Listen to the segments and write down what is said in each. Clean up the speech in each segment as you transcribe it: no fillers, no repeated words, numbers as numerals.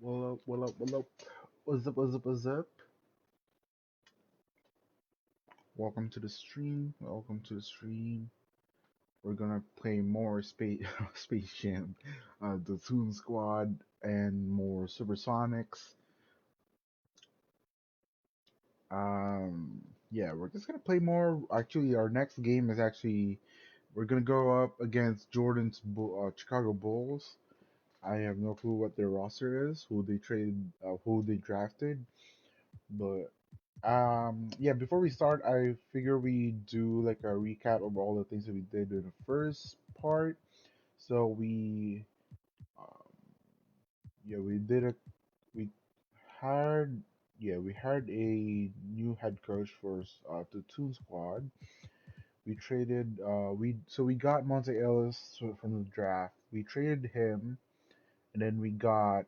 What up, what up, what up? What's up, what's up, what's up? Welcome to the stream. Welcome to the stream. We're gonna play more Space Space Jam, the Toon Squad, and more Supersonics. Yeah, we're just gonna play more. Actually, our next game is actually we're gonna go up against Jordan's Chicago Bulls. I have no clue what their roster is, who they traded, who they drafted, but yeah, before we start, I figure we do like a recap of all the things that we did in the first part. So um, yeah, we hired, yeah, we hired a new head coach for the Toon Squad. We traded, we got Monte Ellis from the draft. We traded him, and then we got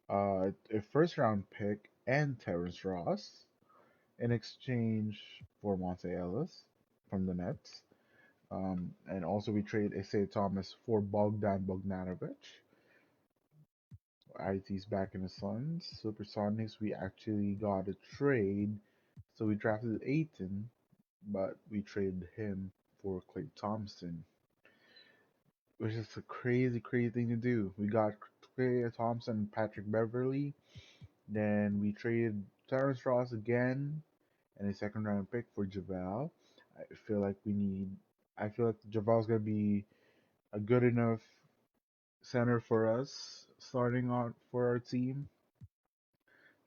a first round pick and Terrence Ross in exchange for Monte Ellis from the Nets. And also we trade Isaiah Thomas for Bogdan Bogdanovic. IT's back in the Suns. Supersonics, we actually got a trade. So we drafted Aiton, but we traded him for Klay Thompson, which is a crazy, crazy thing to do. We got Klay Thompson and Patrick Beverly. Then we traded Terrence Ross again and a second round pick for JaVale. I feel like we need. I feel like JaVale's gonna be a good enough center for us starting on for our team.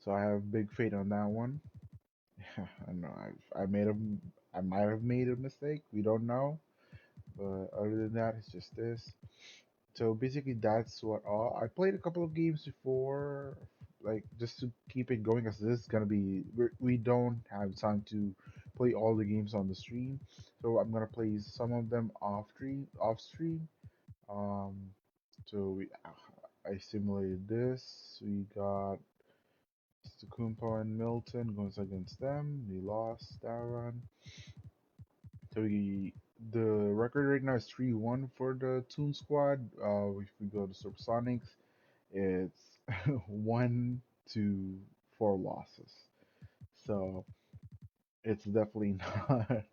So I have big faith on that one. I know I might have made a mistake. We don't know, but other than that, it's just this. So basically, that's what all. I played a couple of games before, like just to keep it going, because this is gonna be we don't have time to play all the games on the stream. So I'm gonna play some of them off stream. Um, so I simulated this. We got Kumpo and Milton goes against them. We lost that one. So the record right now is 3-1 for the Toon Squad. If we go to Supersonics, it's 1 to 4 losses. So it's definitely not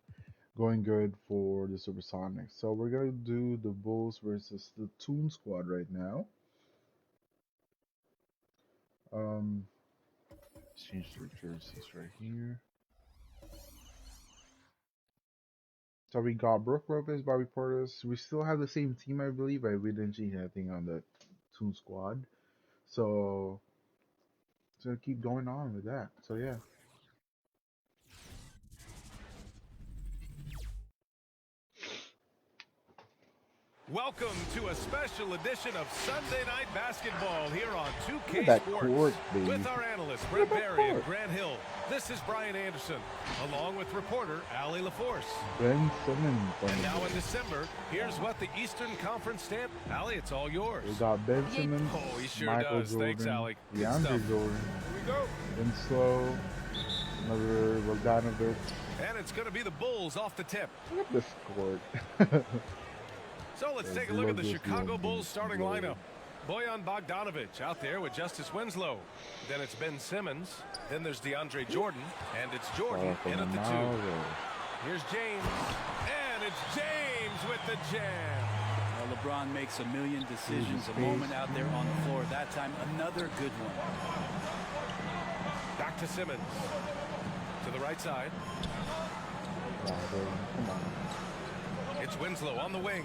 going good for the Supersonics. So we're gonna do the Bulls versus the Toon Squad right now. Um, let's change the jerseys right here. So we got Brooke Lopez, Bobby Portis. We still have the same team, I believe, but we didn't change anything on the Toon Squad. So it's gonna keep going on with that. So yeah. Welcome to a special edition of Sunday Night Basketball here on Look 2K at that Sports court, baby. with our analysts Look Brett at that Barry and court. Grant Hill. This is Brian Anderson, along with reporter Allie LaForce. Ben Simmons. And now in December, here's what the Eastern Conference stamp. Allie, it's all yours. We got Ben Simmons, Oh, he sure Michael does. Jordan, Thanks, Allie. Good DeAndre stuff. Jordan, Here we go. Winslow, another Bogdanovic. And it's going to be the Bulls off the tip. Look at this court. So let's Yeah, take a look at the Logos Chicago Logos Bulls starting Logos. lineup. Bojan Bogdanovic out there with Justice Winslow. Then it's Ben Simmons. Then there's DeAndre Jordan. And it's Jordan in at the 2. Here's James. And it's James with the jam. Well, LeBron makes a million decisions a moment out there on the floor. That time, another good one. Back to Simmons. To the right side. Come on. It's Winslow on the wing.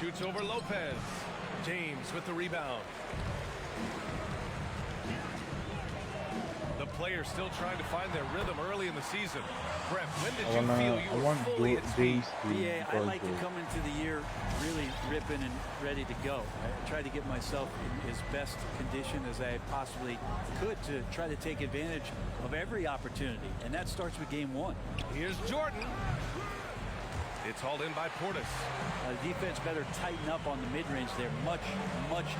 Shoots over Lopez. James with the rebound. The players still trying to find their rhythm early in the season. Brett, when did you feel you were fully at speed? Yeah, I like to come into the year really ripping and ready to go. I tried to get myself in as best condition as I possibly could to try to take advantage of every opportunity, and that starts with game one. Here's Jordan. It's hauled in by Portis. The defense better tighten up on the mid-range there. Much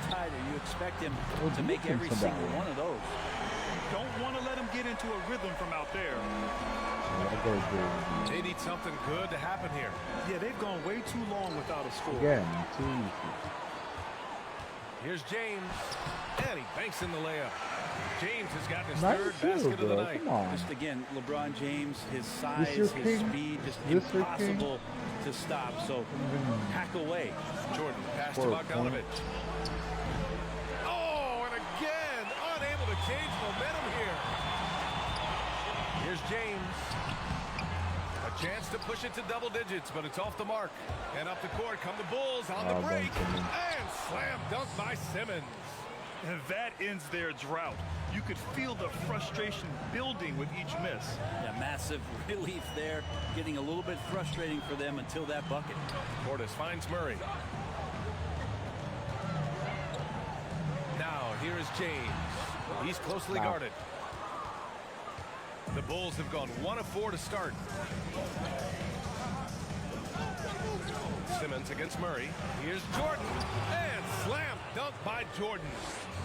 tighter. You expect him to make every single one of those. Don't want to let him get into a rhythm from out there. They need something good to happen here. Yeah, they've gone way too long without a score. Again, too easy. Here's James, and he banks in the layup. James has gotten his Nice third too, basket of the bro. night. Come on. Just again, LeBron James, his size, your his king? speed, just This your impossible to stop. So hack away. Jordan pass to For a Bogdanovich. Oh, and again, unable to change momentum here. Here's James. A chance to push it to double digits, but it's off the mark. And up the court come the Bulls on the break. And slam dunk by Simmons. And that ends their drought. You could feel the frustration building with each miss. Yeah, massive relief there. Getting a little bit frustrating for them until that bucket. Portis finds Murray. Now, here is James. He's closely guarded. The Bulls have gone 1 of 4 to start. Simmons against Murray. Here's Jordan. And slam dunk by Jordan.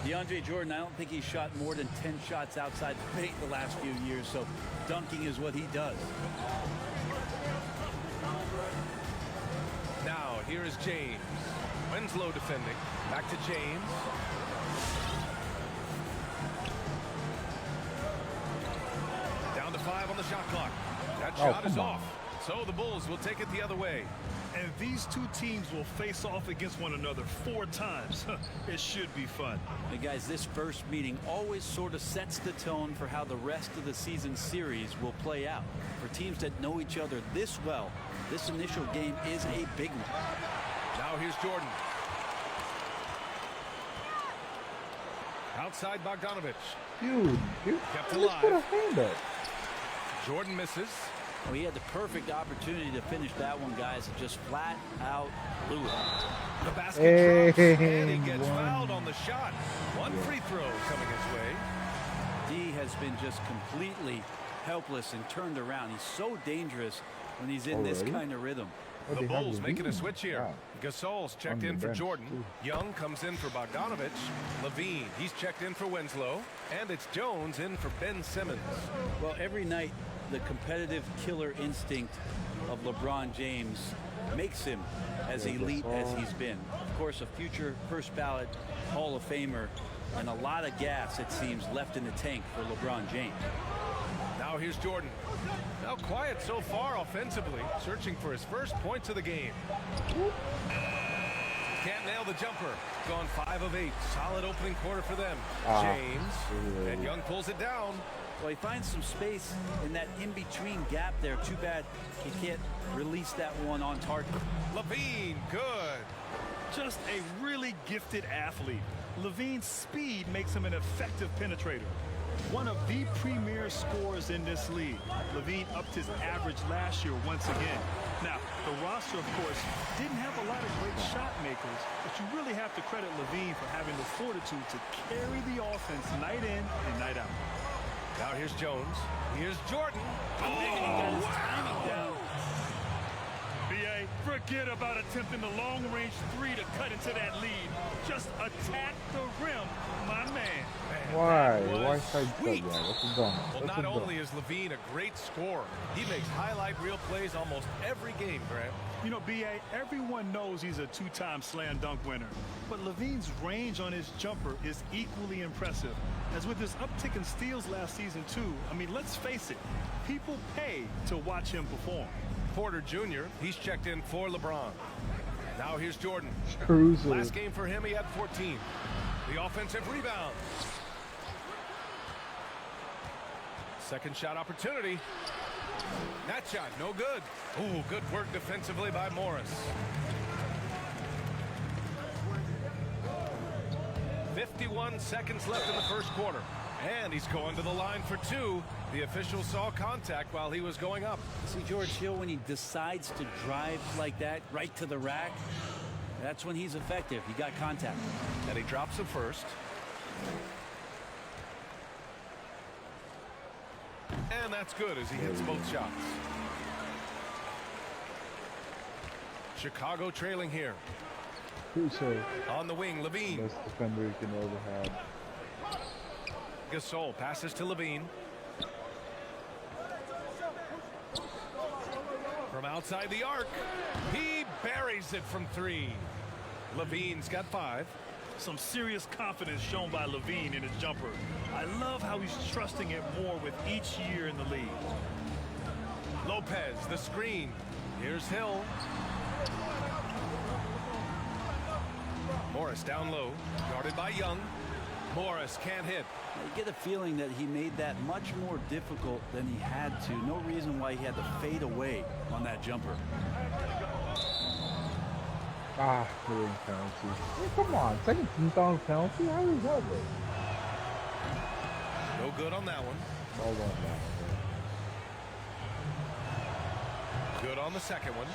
DeAndre Jordan, I don't think he's shot more than 10 shots outside the paint the last few years, so dunking is what he does. Now, here is James. Winslow defending. Back to James. Down to 5 on the shot clock. That shot is off. So the Bulls will take it the other way. And these two teams will face off against one another 4 times. It should be fun. Hey guys, this first meeting always sort of sets the tone for how the rest of the season series will play out. For teams that know each other this well, this initial game is a big one. Now here's Jordan. Outside Bogdanovich. Dude, Kept just put a alive. hand up. Jordan misses. Well, he had the perfect opportunity to finish that one, guys, and just flat out blew it. The basket drops, and he And gets one. fouled on the shot. One free throw coming his way. D has been just completely helpless and turned around. He's so dangerous when he's in this Already? kind of rhythm. Oh, The they have Bulls making a Levine. switch here. Wow. Gasol's checked On in the for bench, Jordan. too. Young comes in for Bogdanovich. Levine, he's checked in for Winslow. And it's Jones in for Ben Simmons. Well, every night, the competitive killer instinct of LeBron James makes him as elite as he's been. Of course, a future first ballot Hall of Famer and a lot of gas, it seems, left in the tank for LeBron James. Now here's Jordan. Now quiet so far offensively, searching for his first points of the game. Can't nail the jumper. Gone 5 of 8. Solid opening quarter for them. James. And Young pulls it down. Well, he finds some space in that in-between gap there. Too bad he can't release that one on target. Levine, good. Just a really gifted athlete. Levine's speed makes him an effective penetrator. One of the premier scorers in this league. Levine upped his average last year once again. Now, the roster, of course, didn't have a lot of great shot makers, but you really have to credit Levine for having the fortitude to carry the offense night in and night out. Now here's Jones. Here's Jordan. He got his timing down. BA, forget about attempting the long-range 3 to cut into that lead. Just attack the rim, my man. Why? That Why was sidestep sweet. that? What's it done? Well, What's not it done? only is Levine a great scorer, he makes highlight reel plays almost every game, Grant. You know, BA, everyone knows he's a 2-time slam dunk winner. But Levine's range on his jumper is equally impressive. As with his uptick in steals last season, too, I mean, let's face it, people pay to watch him perform. Porter Jr., he's checked in for LeBron. Now here's Jordan. Cruiser. Last game for him, he had 14. The offensive rebound. Second shot opportunity. That shot, no good. Ooh, good work defensively by Morris. 51 seconds left in the first quarter. And he's going to the line for 2. The official saw contact while he was going up. See, George Hill, when he decides to drive like that right to the rack, that's when he's effective. He got contact. And he drops the first. And that's good as he hits both shots. Chicago trailing here. Cruiser. On the wing, Levine. Best defender you can ever have. Gasol passes to Levine. From outside the arc, he buries it from 3. Levine's got 5. Some serious confidence shown by Levine in his jumper. I love how he's trusting it more with each year in the league. Lopez, the screen. Here's Hill. Morris down low, guarded by Young. Morris can't hit. You get a feeling that he made that much more difficult than he had to. No reason why he had to fade away on that jumper. Ah, hitting penalty. Hey, come on, second team foul penalty? How is that work? No good on that one. Hold on now. Good on the second one.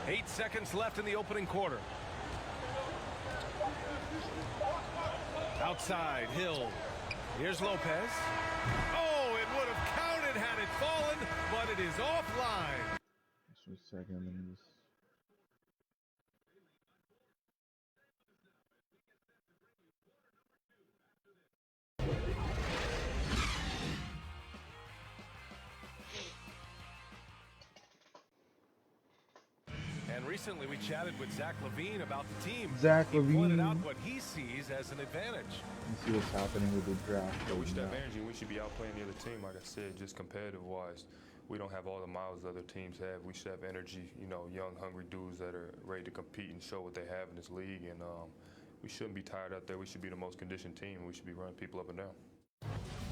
8 seconds left in the opening quarter. Outside, Hill. Here's Lopez. Oh, it would have counted had it fallen, but it is offline. Just a second, let me just... And recently we chatted with Zach LaVine about the team. Zach He pointed LaVine. out what he sees as an advantage. Let's see what's happening with the draft. Yeah, we right should now. advantage and we should be outplaying the other team. Like I said, just competitive wise, we don't have all the miles other teams have. We should have energy, you know, young, hungry dudes that are ready to compete and show what they have in this league. And we shouldn't be tired out there. We should be the most conditioned team. We should be running people up and down.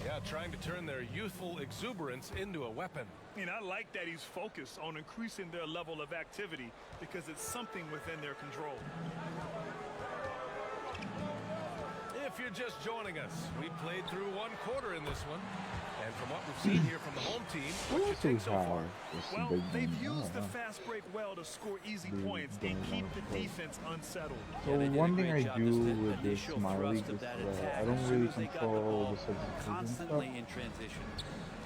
Yeah, trying to turn their youthful exuberance into a weapon. And I like that he's focused on increasing their level of activity because it's something within their control. If you're just joining us, we played through 1 quarter in this one. And from what we've seen here from the home team, what do you think so far? Well, they've used the fast break well to score easy points and keep the defense unsettled. So one thing I do with this my league is I don't really control the substitution Constantly stuff. in transition.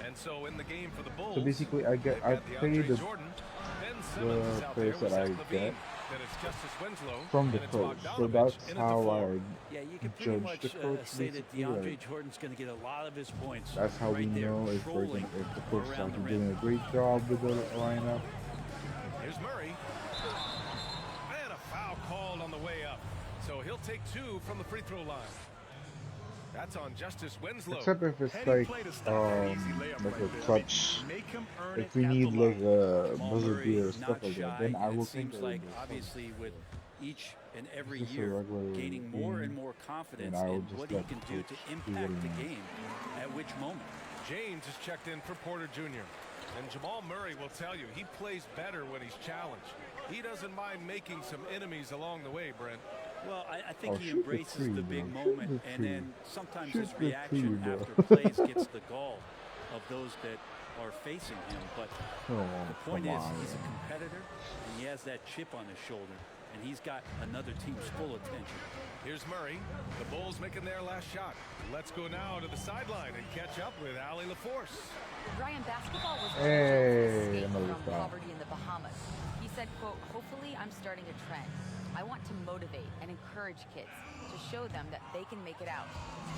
And so in the game for the Bulls, So basically, I they've play got DeAndre the Jordan, Ben Simmons is out there players with that I Zach LaVine. get Then it's Justice Winslow, from the and it's pros. So Bogdanovich that's in at the how 4. I Yeah, you can pretty judge much the coach. say that Basically, DeAndre like, Jordan's going to get a lot of his points. that's how we right there, know if controlling the coach is around the actually rim. doing a great job with the lineup. Here's Murray. And a foul called on the way up. So he'll take 2 from the free throw line. That's on Justice Winslow. Except if it's Heady like play to stop that easy layup like right a there. clutch. Make him earn If it we at need the like line. a Jamal buzzer Murray beater or is stuff not like shy, that, then I and will it seems think like of this. obviously with each and every Just a year regular gaining more game, and more confidence and I will in just what he let can the do to coach do what impact he the wants. game at which moment. James is checked in for Porter Jr. And Jamal Murray will tell you he plays better when he's challenged. He doesn't mind making some enemies along the way, Brent. Well, I think Oh, he shoot the embraces three, the bro. big Shoot moment, the and three. then sometimes Shoot his the three, reaction bro. after plays gets the gall of those that are facing him. But Oh, the point come is, on, he's a man. competitor, and he has that chip on his shoulder, and he's got another team's full attention. Here's Murray. The Bulls making their last shot. Let's go now to the sideline and catch up with Allie LaForce. Ryan, basketball was Hey, escape another from foul. poverty in the Bahamas. He said, quote, hopefully I'm starting a trend. I want to motivate and encourage kids to show them that they can make it out.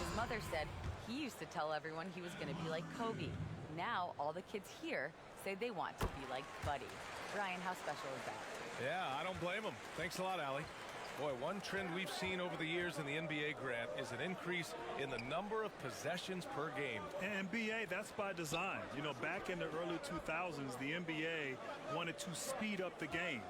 His mother said he used to tell everyone he was going to be like Kobe. Now all the kids here say they want to be like Buddy. Ryan, how special is that? Yeah, I don't blame him. Thanks a lot, Allie. Boy, one trend we've seen over the years in the NBA, Grant, is an increase in the number of possessions per game. And NBA, that's by design. You know, back in the early 2000s, the NBA wanted to speed up the game.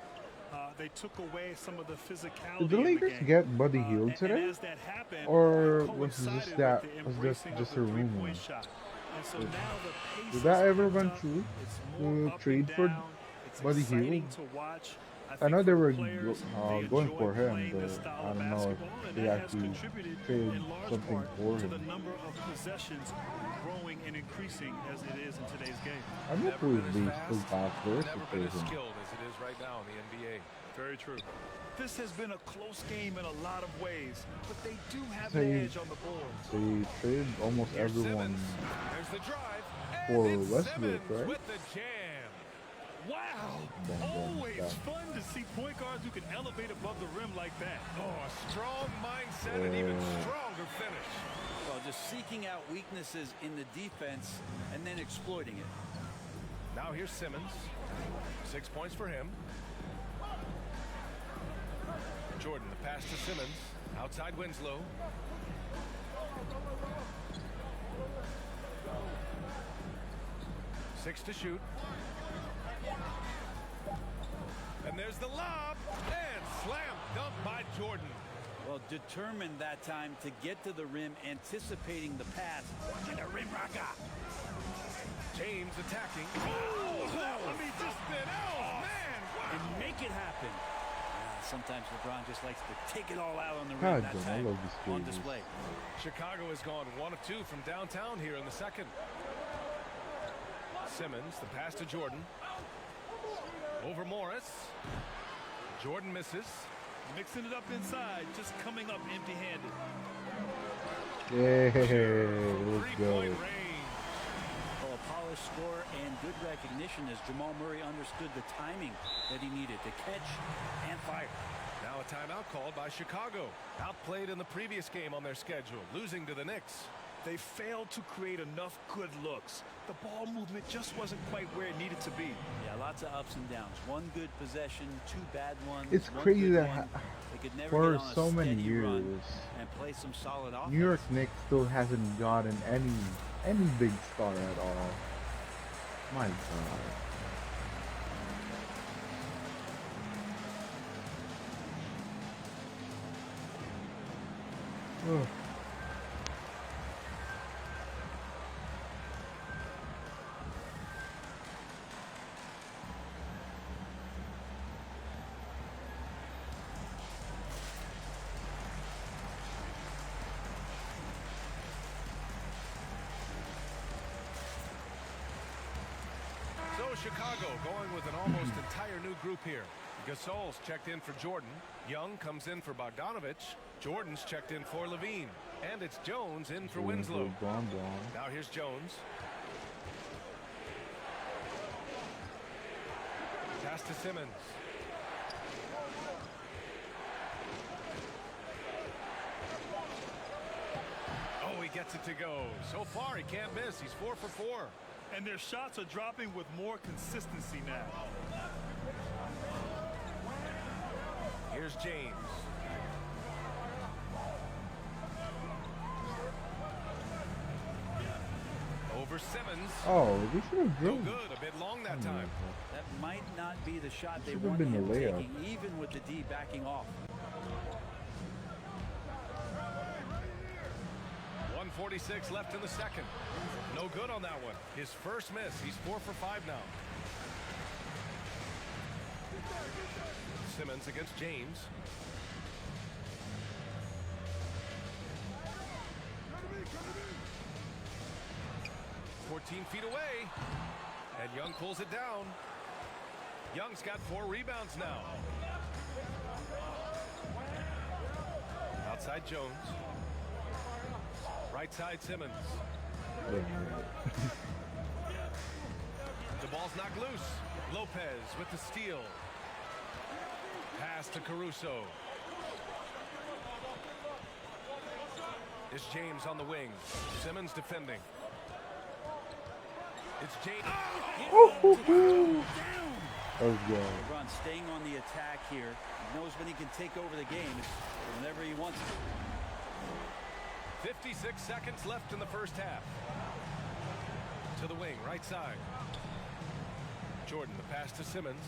They took away some of the physicality Did the in Lakers game. get Buddy Hield And today? as that happened, Or it was this coincided that- with the was this embracing just of the a rumor? three-point shot. And so now the pace Did that is ever picked run up. true? It's more up Trade and for down. It's Buddy exciting Hield? to watch. I know think they for were players, they going enjoy for him, playing this but style I of don't know basketball, if and they that has actually contributed traded in large something part for to the him. number of possessions growing and increasing as it is in today's game. I'm not Never really been as still fast, back first never to been trade as him. skilled as it is right now in the NBA. Very true. This has been a close game in a lot of ways, but they do have So an you- edge on the boards. They traded almost Here's everyone. Simmons. There's the drive. For And it's Westbrook, Simmons right? with the jam. Wow! Dun, dun, Always dun. fun to see point guards who can elevate above the rim like that. Oh, a strong mindset and even stronger finish. Well, just seeking out weaknesses in the defense and then exploiting it. Now here's Simmons. 6 points for him. Jordan, the pass to Simmons. Outside Winslow. Six to shoot. And there's the lob. And slam dunk by Jordan. Well, determined that time to get to the rim, anticipating the pass. And a rim rocker. James attacking. Oh, let me just spin. Oh, man. Wow. And make it happen. Sometimes LeBron just likes to take it all out on the rim. That time on display. Chicago has gone 1 of 2 from downtown here in the second. Simmons, the pass to Jordan. Over Morris. Jordan misses. Mixing it up inside, just coming up empty-handed. Yeah, let's go. Well, a polished score and good recognition as Jamal Murray understood the timing that he needed to catch and fire. Now a timeout called by Chicago. Outplayed in the previous game on their schedule, losing to the Knicks. They failed to create enough good looks. The ball movement just wasn't quite where it needed to be. Yeah, lots of ups and downs. One good possession, 2 bad ones. It's crazy that for so many years, and play some solid offense. New York Knicks still hasn't gotten any big star at all. My God. Ugh. So Chicago going with an almost entire new group here. Gasol's checked in for Jordan. Young comes in for Bogdanovich. Jordan's checked in for Levine. And it's Jones in for Winslow. Now here's Jones. Pass to Simmons. Oh, he gets it to go. So far, he can't miss. He's 4 for 4. And their shots are dropping with more consistency now. Here's James. Over Simmons. Oh, they should have No drilled. good. A bit long that time. That might not be the shot they Should've wanted been him a layup. taking, even with the D backing off. 1:46 left in the second. No good on that one. His first miss. He's 4 for 5 now. Simmons against James. "14 feet away. And Young pulls it down. Young's got 4 rebounds now. Outside Jones. Right side Simmons. The ball's knocked loose. Lopez with the steal. Pass to Caruso. It's James on the wing. Simmons defending. It's James. Let's go. LeBron staying on the attack here. He knows when he can take over the game. It's whenever he wants to. 56 seconds left in the first half. To the wing, right side. Jordan, the pass to Simmons.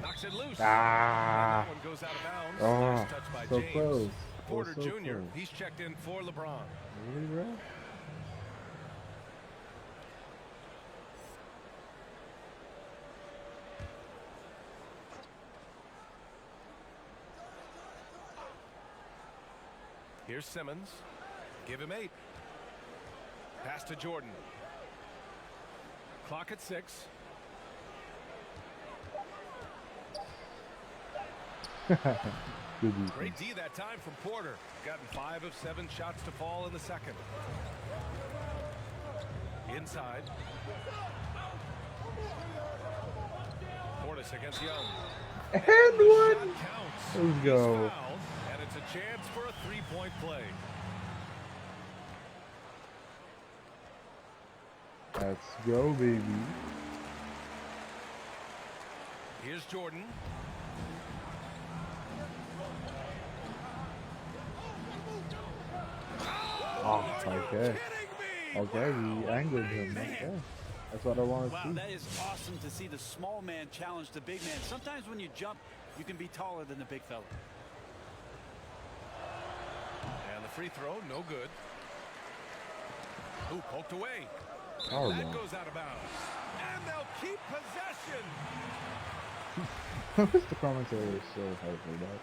Knocks it loose. Ah. And that one goes out of bounds. Oh, Nice touch by so James. close. Porter So Jr. close. He's checked in for LeBron. Really, bro? Here's Simmons. Give him 8. Pass to Jordan. Clock at 6. Good defense. Great D that time from Porter. Gotten 5 of 7 shots to fall in the second. Inside. Portis against Young. And The one. shot counts. Let's He's go. fouled, and it's a chance for a 3-point play. Let's go, baby. Here's Jordan. Oh, okay. Okay, we angered him. Okay. That's what I want to see. Wow, that is awesome to see the small man challenge the big man. Sometimes when you jump, you can be taller than the big fella. And the free throw, no good. Ooh, poked away. Oh, That no. goes out of bounds. And they'll keep possession. The commentary is so hard for that.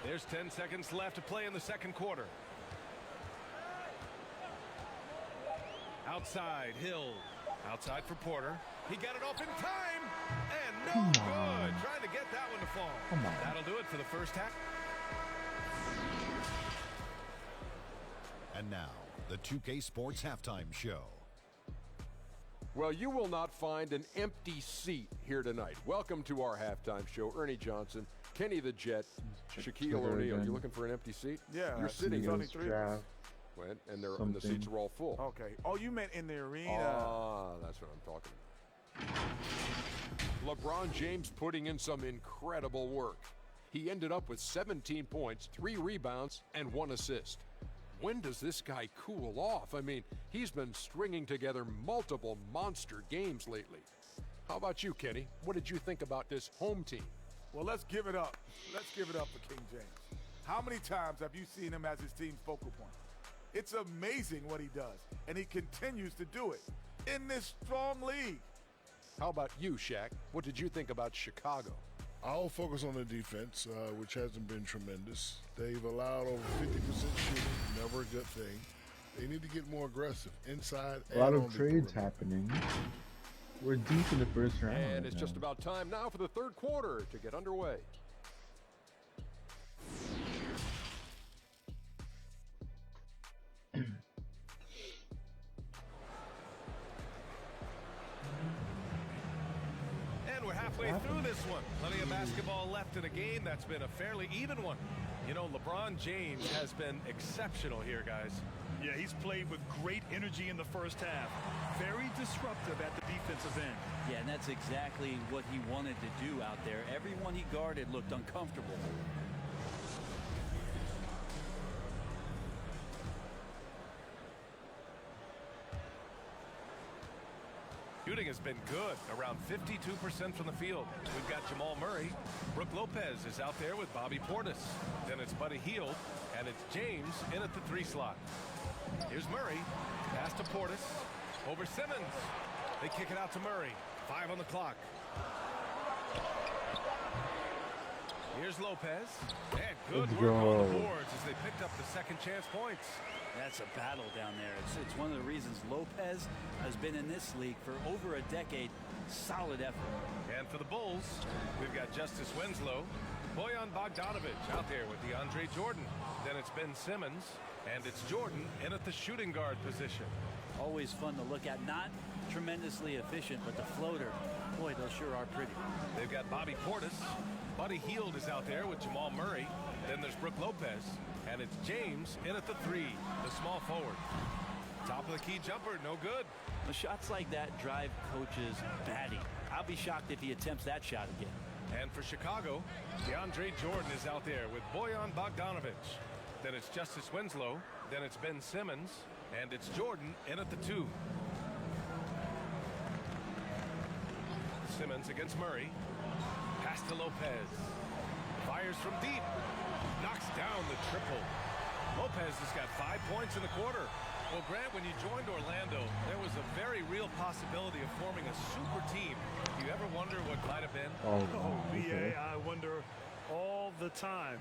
There's 10 seconds left to play in the second quarter. Outside, Hill. Outside for Porter. He got it off in time. And no good. Trying to get that one to fall. Come on. That'll do it for the first half. And now, the 2K Sports Halftime Show. Well, you will not find an empty seat here tonight. Welcome to our halftime show. Ernie Johnson, Kenny the Jet, Shaquille O'Neal. You looking for an empty seat? Yeah. You're sitting in Eagles draft. and the seats are all full. Okay. Oh, you meant in the arena. Ah, that's what I'm talking about. LeBron James putting in some incredible work. He ended up with 17 points, 3 rebounds, and 1 assist. When does this guy cool off? I mean, he's been stringing together multiple monster games lately. How about you, Kenny? What did you think about this home team? Well, let's give it up. Let's give it up for King James. How many times have you seen him as his team's focal point? It's amazing what he does, and he continues to do it in this strong league. How about you, Shaq? What did you think about Chicago? I'll focus on the defense, which hasn't been tremendous. They've allowed over 50% shooting, never a good thing. They need to get more aggressive inside A lot and of on the trades perimeter. happening. We're deep in the first round. And it's now. just about time now for the third quarter to get underway. And we're halfway through this one. Plenty of basketball left in a game that's been a fairly even one. You know, LeBron James has been exceptional here, guys. Yeah, he's played with great energy in the first half. Very disruptive at the defensive end. Yeah, and that's exactly what he wanted to do out there. Everyone he guarded looked uncomfortable. Shooting has been good, around 52% from the field. We've got Jamal Murray. Brook Lopez is out there with Bobby Portis. Then it's Buddy Hield, and it's James in at the 3 slot. Here's Murray. Pass to Portis. Over Simmons. They kick it out to Murray. 5 on the clock. Here's Lopez. And good work on the boards as they picked up the second chance points. That's a battle down there. It's one of the reasons Lopez has been in this league for over a decade. Solid effort. And for the Bulls, we've got Justice Winslow, Bojan Bogdanovic out there with DeAndre Jordan. Then it's Ben Simmons, and it's Jordan in at the shooting guard position. Always fun to look at. Not tremendously efficient, but the floater, boy, those sure are pretty. They've got Bobby Portis. Buddy Hield is out there with Jamal Murray. Then there's Brook Lopez. And it's James in at the 3, the small forward. Top of the key jumper, no good. The shots like that drive coaches batty. I'll be shocked if he attempts that shot again. And for Chicago, DeAndre Jordan is out there with Bojan Bogdanovic. Then it's Justice Winslow. Then it's Ben Simmons. And it's Jordan in at the 2. Simmons against Murray. Pass to Lopez. Fires from deep. Knocks down the triple. Lopez has got 5 points in the quarter. Well, Grant, when you joined Orlando, there was a very real possibility of forming a super team. Do you ever wonder what might have been? Oh, BA, I wonder all the time.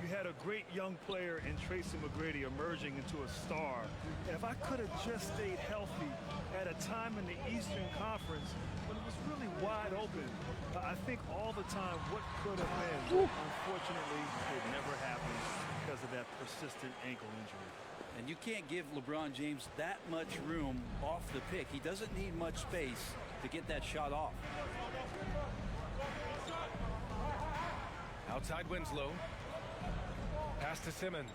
You had a great young player in Tracy McGrady emerging into a star. And if I could have just stayed healthy at a time in the Eastern Conference when it was really wide open, I think all the time what could have been. Unfortunately, it never happened because of that persistent ankle injury. And you can't give LeBron James that much room off the pick. He doesn't need much space to get that shot off. Outside Winslow. Pass to Simmons.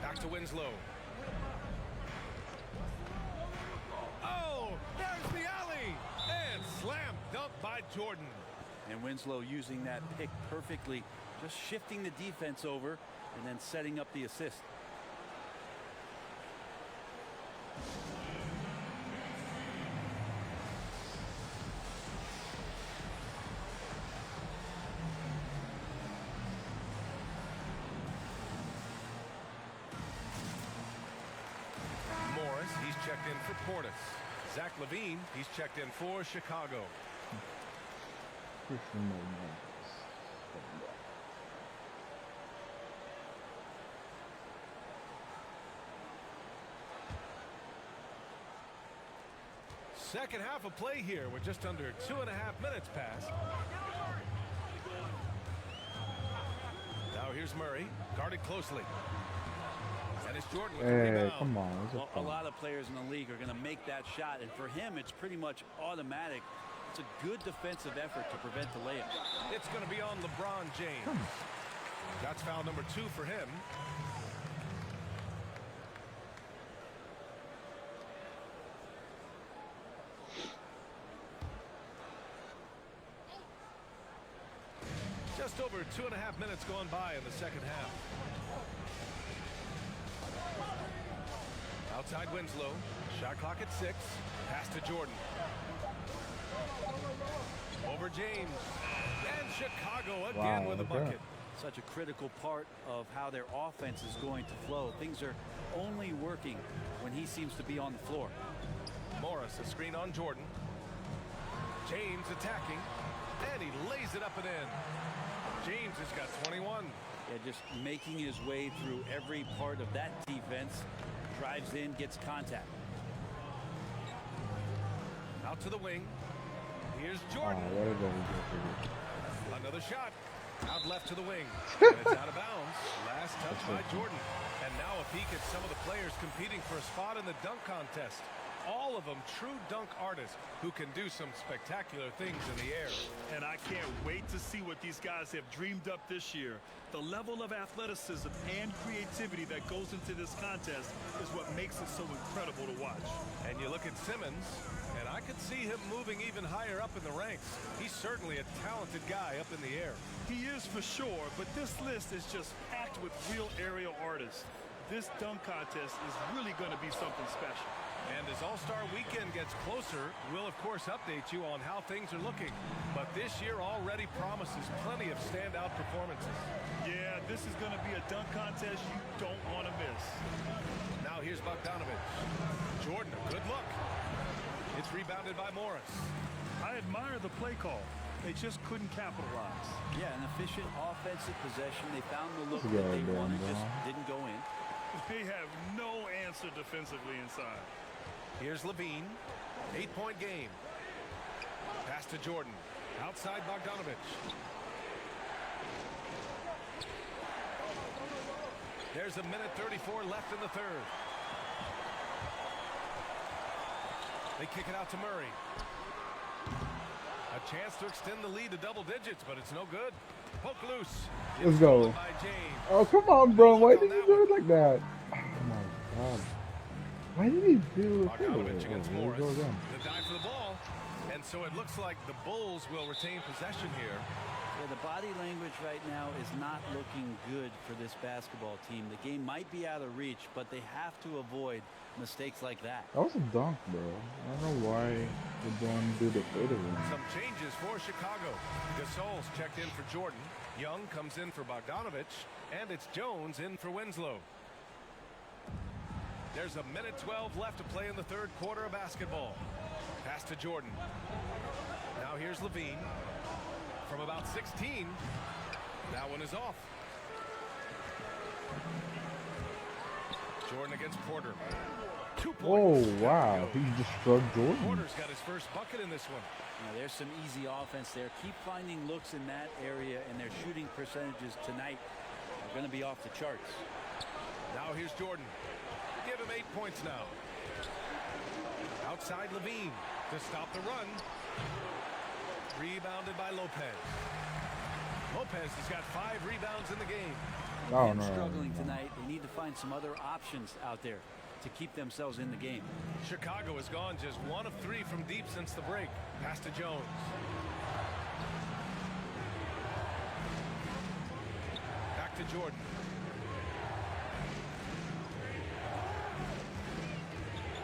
Back to Winslow. Oh, there's the alley. And slam dunk by Jordan. And Winslow using that pick perfectly, just shifting the defense over and then setting up the assist. Morris, he's checked in for Portis. Zach LaVine, he's checked in for Chicago. Second half of play here with just under 2.5 minutes passed. Now here's Murray, guarded closely. And it's Jordan with the rebound. Come on. Well, a lot of players in the league are going to make that shot, and for him, it's pretty much automatic. It's a good defensive effort to prevent the layup. It's going to be on LeBron James. That's foul number 2 for him. Just over 2.5 minutes gone by in the second half. Outside Winslow. Shot clock at 6. Pass to Jordan. Over James. And Chicago again with a bucket. Such a critical part of how their offense is going to flow. Things are only working when he seems to be on the floor. Morris, a screen on Jordan. James attacking. And he lays it up and in. James has got 21. Yeah, just making his way through every part of that defense. Drives in, gets contact. Out to the wing. Here's Jordan. Another shot. Out left to the wing. And it's out of bounds. Last touch by Jordan. And now a peek at some of the players competing for a spot in the dunk contest. All of them true dunk artists who can do some spectacular things in the air. And I can't wait to see what these guys have dreamed up this year. The level of athleticism and creativity that goes into this contest is what makes it so incredible to watch. And you look at Simmons, and I could see him moving even higher up in the ranks. He's certainly a talented guy up in the air. He is for sure, but this list is just packed with real aerial artists. This dunk contest is really going to be something special. And as All-Star Weekend gets closer, we'll of course update you on how things are looking. But this year already promises plenty of standout performances. Yeah, this is going to be a dunk contest you don't want to miss. Now here's Bogdanovich. Jordan, a good look. It's rebounded by Morris. I admire the play call. They just couldn't capitalize. Yeah, an efficient offensive possession. They found the look that they wanted, just didn't go in. They have no answer defensively inside. Here's LaVine. 8-point game. Pass to Jordan. Outside Bogdanovich. There's a minute 34 left in the third. They kick it out to Murray. A chance to extend the lead to double digits, but it's no good. Poke loose. Let's go. Oh, come on, bro. Why did you do it like that? Oh, my God. Why did he do it? Bogdanovich against Morris. The dive for the ball. And so it looks like the Bulls will retain possession here. Yeah, the body language right now is not looking good for this basketball team. The game might be out of reach, but they have to avoid mistakes like that. That was a dunk, bro. I don't know why they don't do the fade one. Some changes for Chicago. Gasol's checked in for Jordan. Young comes in for Bogdanovich. And it's Jones in for Winslow. There's a minute 12 left to play in the third quarter of basketball. Pass to Jordan. Now here's LaVine. From about 16. That one is off. Jordan against Porter. 2 points. Oh, wow. He just struck Jordan. Porter's got his first bucket in this one. Now, there's some easy offense there. Keep finding looks in that area, and their shooting percentages tonight are going to be off the charts. Now here's Jordan. Give him 8 points now. Outside LaVine to stop the run. Rebounded by Lopez. Lopez has got 5 rebounds in the game. Oh, Again, no, struggling no. tonight. They need to find some other options out there to keep themselves in the game. Chicago has gone just 1 of 3 from deep since the break. Pass to Jones. Back to Jordan.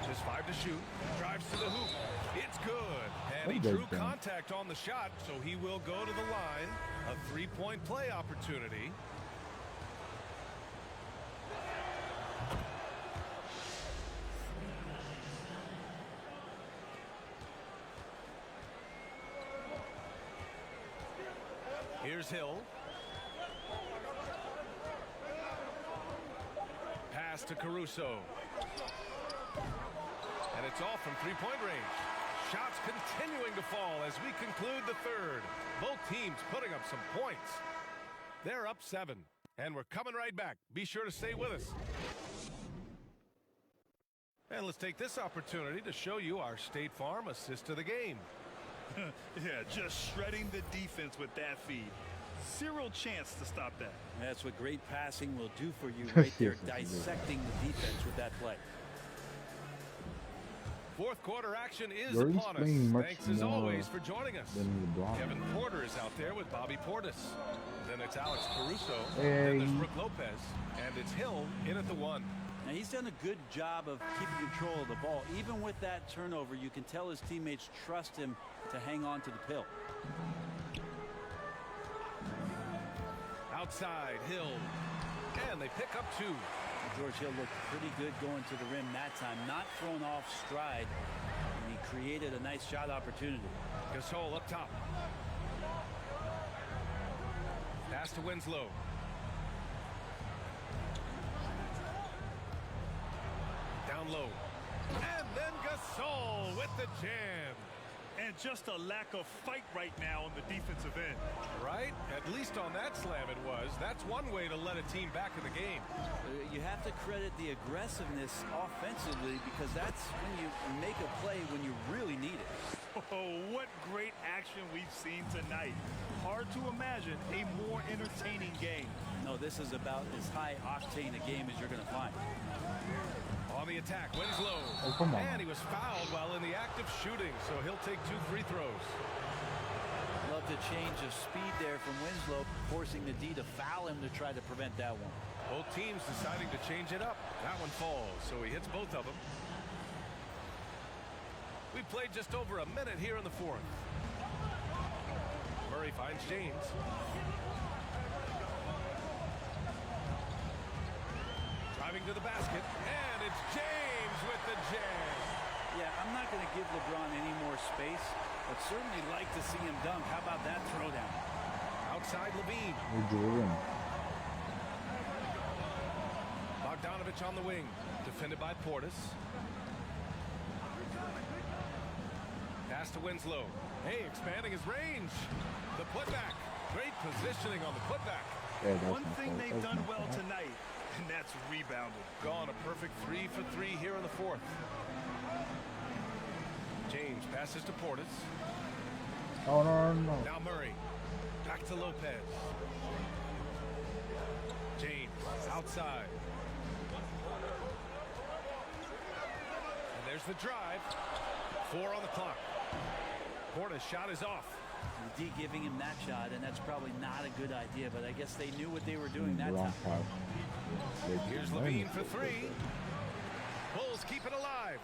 Just 5 to shoot. Drives to the hoop. It's good. And he drew contact on the shot, so he will go to the line. A 3-point play opportunity. Here's Hill. Pass to Caruso. And it's off from 3-point range. Shots continuing to fall as we conclude the third. Both teams putting up some points. They're up 7. And we're coming right back. Be sure to stay with us. And let's take this opportunity to show you our State Farm assist of the game. Yeah, just shredding the defense with that feed. Zero chance to stop that. That's what great passing will do for you right there, dissecting the defense with that play. Fourth quarter action is You're upon us. explaining much Thanks as more always for joining us. than LeBron. Kevin Porter is out there with Bobby Portis. Then it's Alex Caruso. Hey. Then there's Brook Lopez. And it's Hill in at the 1. Now, he's done a good job of keeping control of the ball. Even with that turnover, you can tell his teammates trust him to hang on to the pill. Outside, Hill. And they pick up 2. George Hill looked pretty good going to the rim that time. Not thrown off stride. And he created a nice shot opportunity. Gasol up top. Pass to Winslow. Down low. And then Gasol with the jam. And just a lack of fight right now on the defensive end. Right? At least on that slam it was. That's one way to let a team back in the game. You have to credit the aggressiveness offensively, because that's when you make a play when you really need it. Oh, what great action we've seen tonight. Hard to imagine a more entertaining game. No, this is about as high octane a game as you're going to find. On the attack, Winslow. Oh, come on. And he was fouled while in the act of shooting, so he'll take 2 free throws. Love the change of speed there from Winslow, forcing the D to foul him to try to prevent that one. Both teams deciding to change it up. That one falls, so he hits both of them. We've played just over a minute here in the 4th. Murray finds James. Driving to the basket, and it's James with the jam. Yeah, I'm not going to give LeBron any more space, but certainly like to see him dunk. How about that throwdown? Outside Levine. Hey, Jordan. Bogdanovich on the wing, defended by Portis. Pass to Winslow. Hey, expanding his range. The putback. Great positioning on the putback. Yeah, that's One my thing fault. they've That's done my well fault. tonight, and that's rebounding. Gone a perfect 3 for 3 here in the 4th. James passes to Portis. Oh, no. Now Murray. Back to Lopez. James outside. And there's the drive. 4 on the clock. Portis' shot is off. The D giving him that shot, and that's probably not a good idea, but I guess they knew what they were doing that Wrong time. pass. Here's Levine for 3. Bulls keep it alive.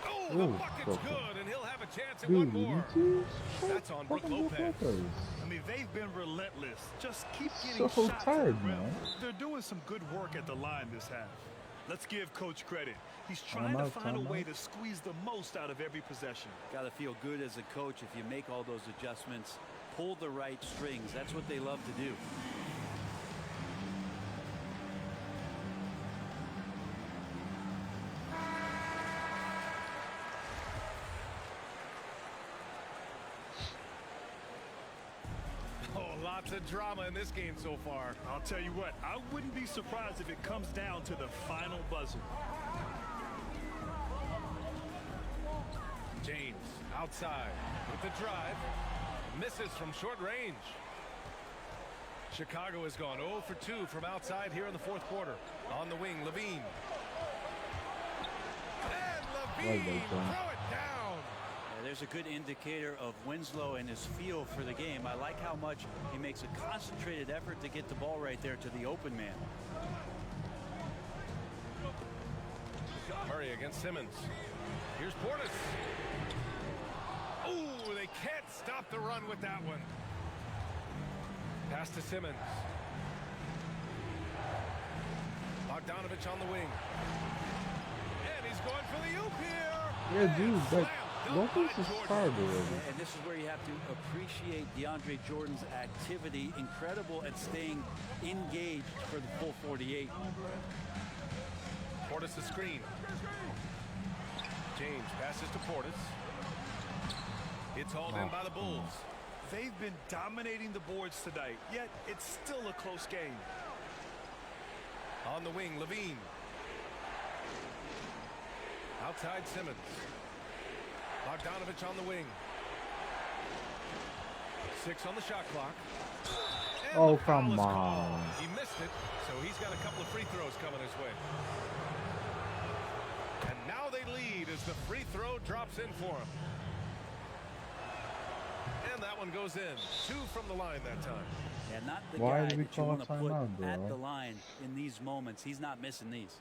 Oh, the Ooh, bucket's perfect. good, and he'll have a chance at Dude, one more. you That's on Brook Lopez. I mean, they've been relentless. Just keep getting So shots tired, at the rim. man. They're doing some good work at the line this half. Let's give Coach credit. He's trying Time to out, find a time way out. to squeeze the most out of every possession. Got to feel good as a coach if you make all those adjustments, pull the right strings. That's what they love to do. Oh, lots of drama in this game so far. I'll tell you what, I wouldn't be surprised if it comes down to the final buzzer. James outside with the drive. Misses from short range. Chicago has gone 0 for 2 from outside here in the fourth quarter. On the wing, Levine. And Levine, throw it down. There's a good indicator of Winslow and his feel for the game. I like how much he makes a concentrated effort to get the ball right there to the open man. Murray against Simmons. Here's Portis. Oh, they can't stop the run with that one. Pass to Simmons. Bogdanovich on the wing. And he's going for the oop here. Yeah, dude, but what was the start already? And this is where you have to appreciate DeAndre Jordan's activity. Incredible at staying engaged for the full 48. Portis the screen. James passes to Portis. It's hauled in by the Bulls. They've been dominating the boards tonight, yet it's still a close game. On the wing, Levine. Outside Simmons. Bogdanovich on the wing. 6 on the shot clock. And Oh, the foul come is on. called. He missed it, so he's got a couple of free throws coming his way. And now they lead as the free throw drops in for him. And that one goes in. 2 from the line that time. Yeah, not the Why guy did we that you call want to put timeout, bro? at the line in these moments. He's not missing these.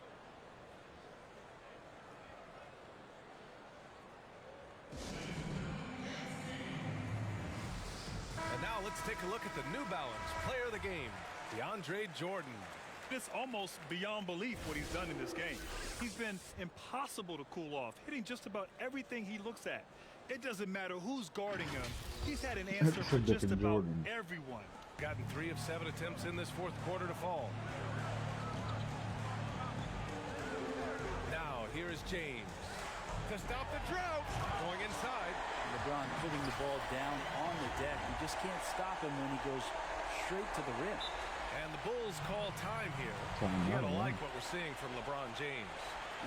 And now let's take a look at the New Balance player of the game, DeAndre Jordan. It's almost beyond belief what he's done in this game. He's been impossible to cool off, hitting just about everything he looks at. It doesn't matter who's guarding him. He's had an answer That's for a just different about Jordan. everyone. Gotten 3 of 7 attempts in this fourth quarter to fall. Now here is James to stop the drought. Going inside. LeBron putting the ball down on the deck. You just can't stop him when he goes straight to the rim. And the Bulls call time here. Timeout, You gotta yeah. like what we're seeing from LeBron James.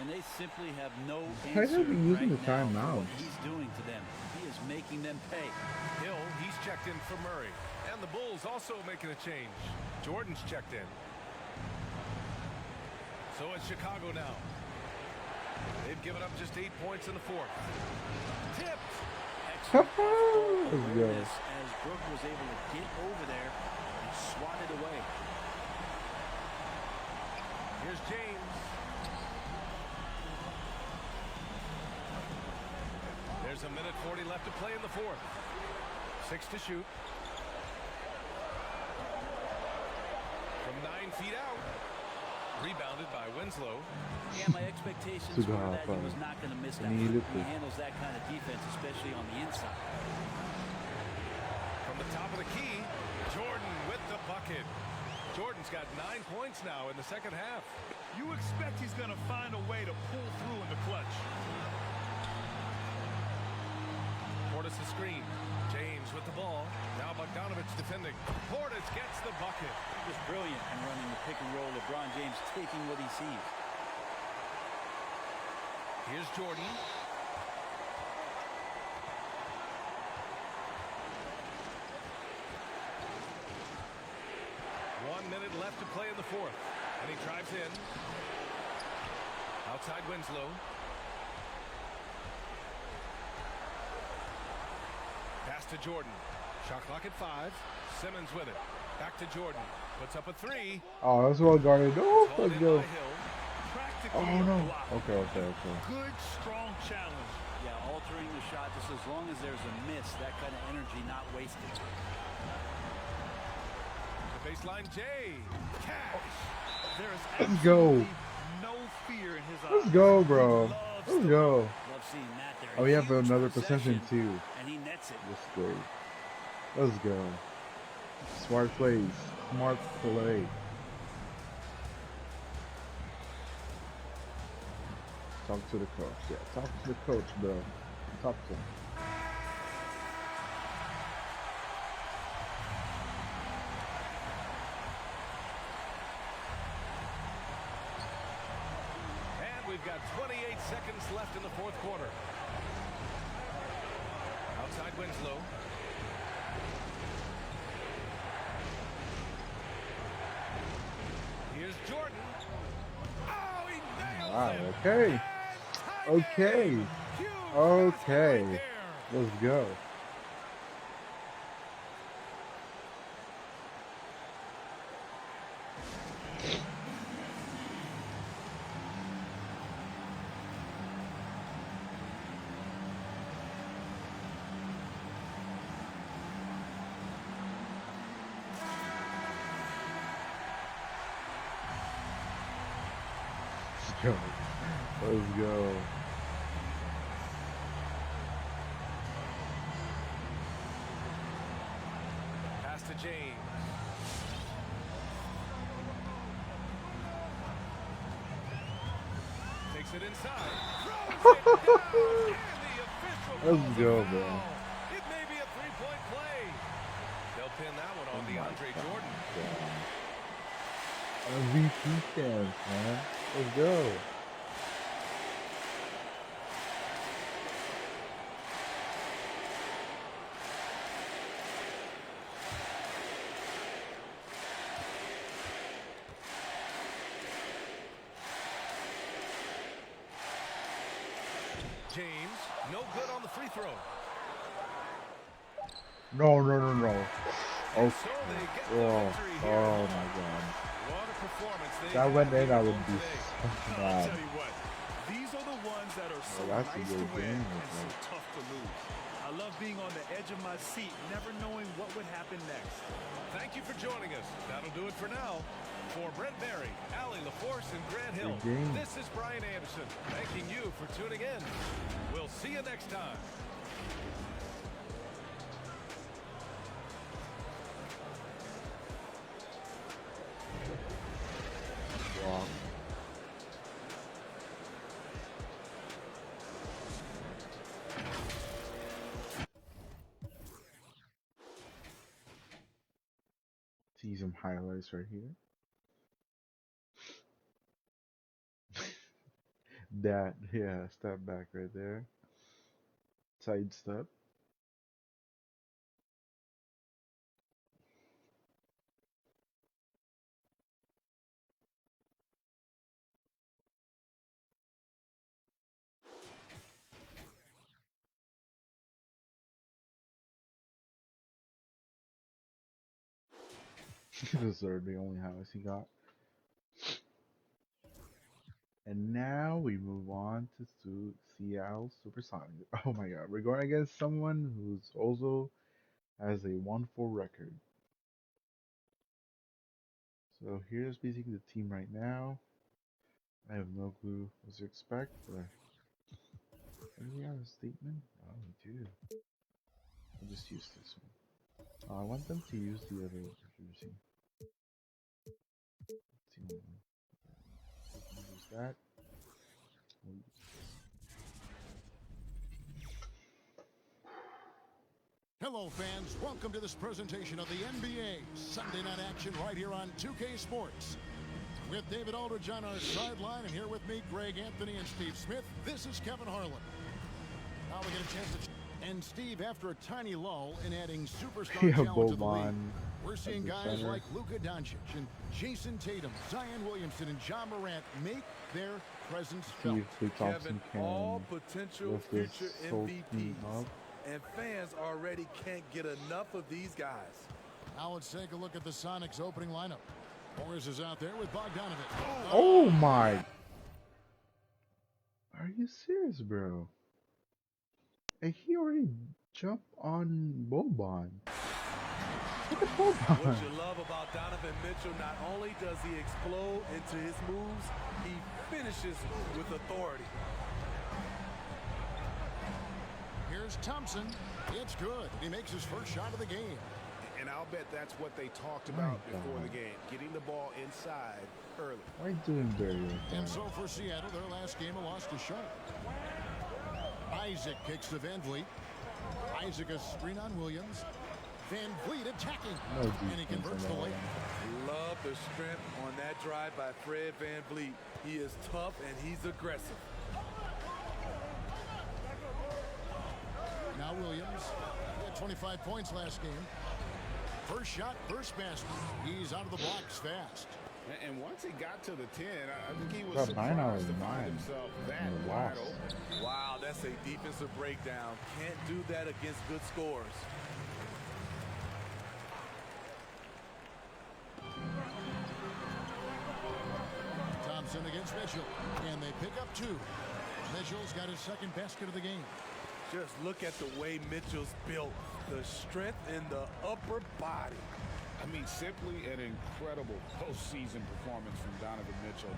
And they simply have no Why answer are we using right the now for timeout? what he's doing to them. He is making them pay. Hill, he's checked in for Murray. And the Bulls also making a change. Jordan's checked in. So it's Chicago now. They've given up just 8 points in the fourth. Tipped. Let's go. Awareness as Brook was able to get over there and swat it away. Here's James. There's a minute 40 left to play in the fourth. 6 to shoot. From 9 feet out. Rebounded by Winslow. Yeah, my expectations were that he was not going to miss that. He handles that kind of defense, especially on the inside. From the top of the key, Jordan with the bucket. Jordan's got 9 points now in the second half. You expect he's going to find a way to pull through in the clutch. Portis the screen. James with the ball. Now Bogdanovich defending. Portis gets the bucket. He was brilliant in running the pick and roll. LeBron James taking what he sees. Here's Jordan. One minute left to play in the fourth. And he drives in. Outside Winslow. Pass to Jordan. Shot clock at 5. Simmons with it. Back to Jordan. Puts up a 3. Oh, that's well guarded. Oh, Hauled let's in go. by Hill. Practically Oh, no. a block. Okay. Good, strong challenge. Yeah, altering the shot just as long as there's a miss. That kind of energy not wasted. The baseline J. Cash. There is Let's go. absolutely no fear in his eyes. Let's go, bro. He loves Let's to go. Love seeing that there. Oh, we have Huge another possession, too. And he nets it. Let's go. Let's go. Smart plays. Smart play. Talk to the coach. Yeah, talk to the coach, bro. Talk to him. And we've got 28 seconds left in the fourth quarter. Outside Winslow. Here's Jordan. Oh, he nails Wow, him. okay. Okay. Okay. Let's go. Let's go. Let's go. Pass to James. Takes it inside. Throws it down. And the official Let's calls go, a foul. man. It may be a three-point play. They'll pin that one on DeAndre Jordan. MVP stands, man. Let's go. James, no good on the free throw. No, no, no, no. Oh, So they get the oh, victory here. oh my God. What a performance they That went in, I would be today. so I'll mad. tell you what, these are the ones that are so Well, that's a nice to good win game, and so okay. tough to lose. I love being on the edge of my seat, never knowing what would happen next. Thank you for joining us. That'll do it for now. For Brent Berry, Allie LaForce, and Grant Hill, Good game. this is Brian Anderson, thanking you for tuning in. We'll see you next time. Wow. See some highlights right here. That, yeah, step back right there. Side step. Those are the only highlights he got. And now we move on to Seattle Supersonics. Oh my God, we're going against someone who's also has a 1-4 record. So here's basically the team right now. I have no clue what to expect, but do we have a statement? Oh, we do. I'll just use this one. I want them to use the other jersey. Let's see. We'll use that. We'll use this. Hello, fans. Welcome to this presentation of the NBA Sunday Night Action right here on 2K Sports. With David Aldridge on our sideline, and here with me, Greg Anthony and Steve Smith. This is Kevin Harlan. Now we get a chance to... And Steve, after a tiny lull in adding superstar Yeah, talent to the league, Boban we're seeing at the guys center. like Luka Doncic and Jason Tatum, Zion Williamson, and John Morant make their presence felt. See if Klay Thompson Kevin, all can potential lift this future whole team MVPs. up. And fans already can't get enough of these guys. Now let's take a look at the Sonics opening lineup. Morris is out there with Bogdanovich. Oh my! Are you serious, bro? And he already jumped on Boban. Look at Boban. What you love about Donovan Mitchell, not only does he explode into his moves, he finishes with authority. Here's Thompson. It's good. He makes his first shot of the game. And I'll bet that's what they talked about before the game, getting the ball inside early. Why doing Barry like And that? so for Seattle, their last game, a loss to Charlotte. Isaac kicks to Van Vliet. Isaac a screen on Williams. Van Vliet attacking. No And he defense converts on the that layup. Love the strength on that drive by Fred Van Vliet. He is tough and he's aggressive. Now Williams. He had 25 points last game. First shot, first basket. He's out of the blocks fast. And once he got to the 10, I think he was Got 9 out surprised to of find 9 himself in that the wide loss. open. Wow, that's a defensive breakdown. Can't do that against good scores. Thompson against Mitchell, and they pick up 2. Mitchell's got his second basket of the game. Just look at the way Mitchell's built. The strength in the upper body. I mean, simply an incredible postseason performance from Donovan Mitchell.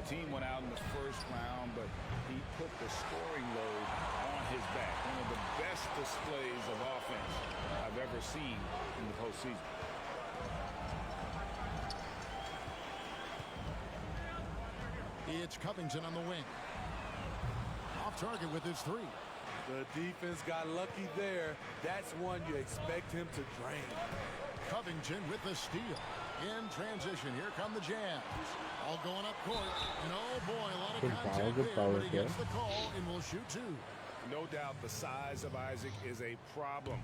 The team went out in the first round, but he put the scoring load on his back. One of the best displays of offense I've ever seen in the postseason. It's Covington on the wing. Off target with his 3. The defense got lucky there. That's one you expect him to drain. Covington with the steal. In transition, here come the Jazz. All going up court. And oh boy, a lot of contact there, but he gets the call and will shoot 2. No doubt the size of Isaac is a problem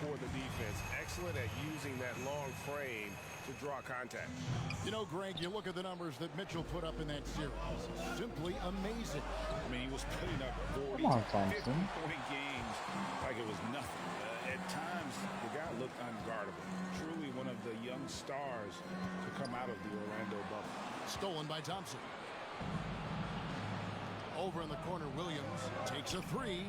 for the defense. Excellent at using that long frame to draw contact. You know, Greg, you look at the numbers that Mitchell put up in that series. Simply amazing. I mean, he was putting up 40 Come on, Thompson. 50-point games like it was nothing. At times, the guy looked unguardable. Truly one of the young stars to come out of the Orlando bubble. Stolen by Thompson. Over in the corner, Williams takes a 3.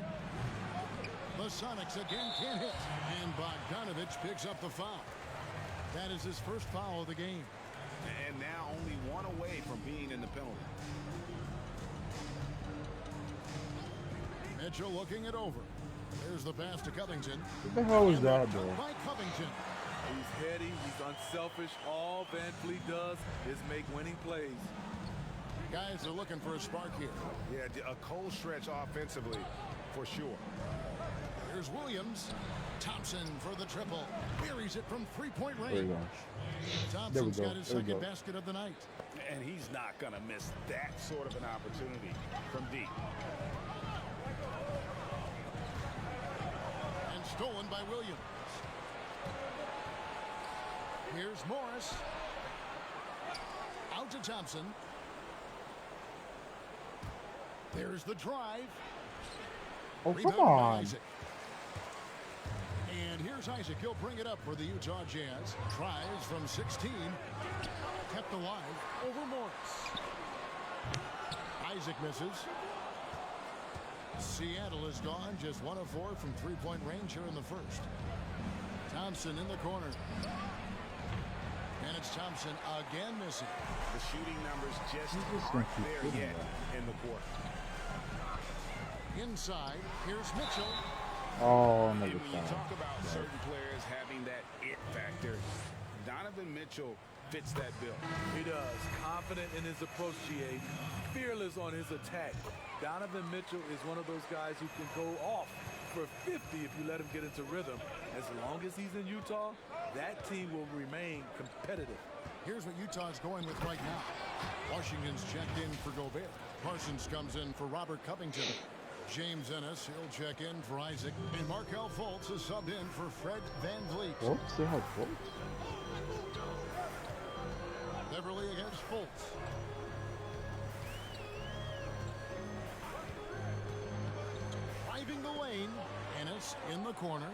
The Sonics again can't hit. And Bogdanovich picks up the foul. That is his first foul of the game. And now only 1 away from being in the penalty. Mitchell looking it over. There's the pass to Covington. What the hell was that, bro? By Covington. He's heady, he's unselfish. All Van Fleet does is make winning plays. Guys are looking for a spark here. Yeah, a cold stretch offensively, for sure. Here's Williams. Thompson for the triple. Buries it from 3-point range. There we go. Thompson's got his There we second go. basket of the night. And he's not going to miss that sort of an opportunity from deep. And stolen by Williams. Here's Morris. Out to Thompson. There's the drive. Oh, come Rebounded by on. Isaac. And here's Isaac. He'll bring it up for the Utah Jazz. Tries from 16. Kept alive over Morris. Isaac misses. Seattle is gone. Just 1 of 4 from 3-point range here in the first. Thompson in the corner. And it's Thompson again missing. The shooting numbers just just aren't gonna keep there shooting yet in the quarter. Inside, here's Mitchell. Oh, And another when you foul. talk about certain players having that it factor, Donovan Mitchell fits that bill. He does. Confident in his approach, GA. Fearless on his attack. Donovan Mitchell is one of those guys who can go off for 50 if you let him get into rhythm. As long as he's in Utah, that team will remain competitive. Here's what Utah's going with right now. Washington's checked in for Gobert. Parsons comes in for Robert Covington. James Ennis, he'll check in for Isaac. And Markelle Fultz is subbed in for Fred Van Vliet. Fultz? They have Fultz? Beverly against Fultz. Driving the lane. Ennis in the corner.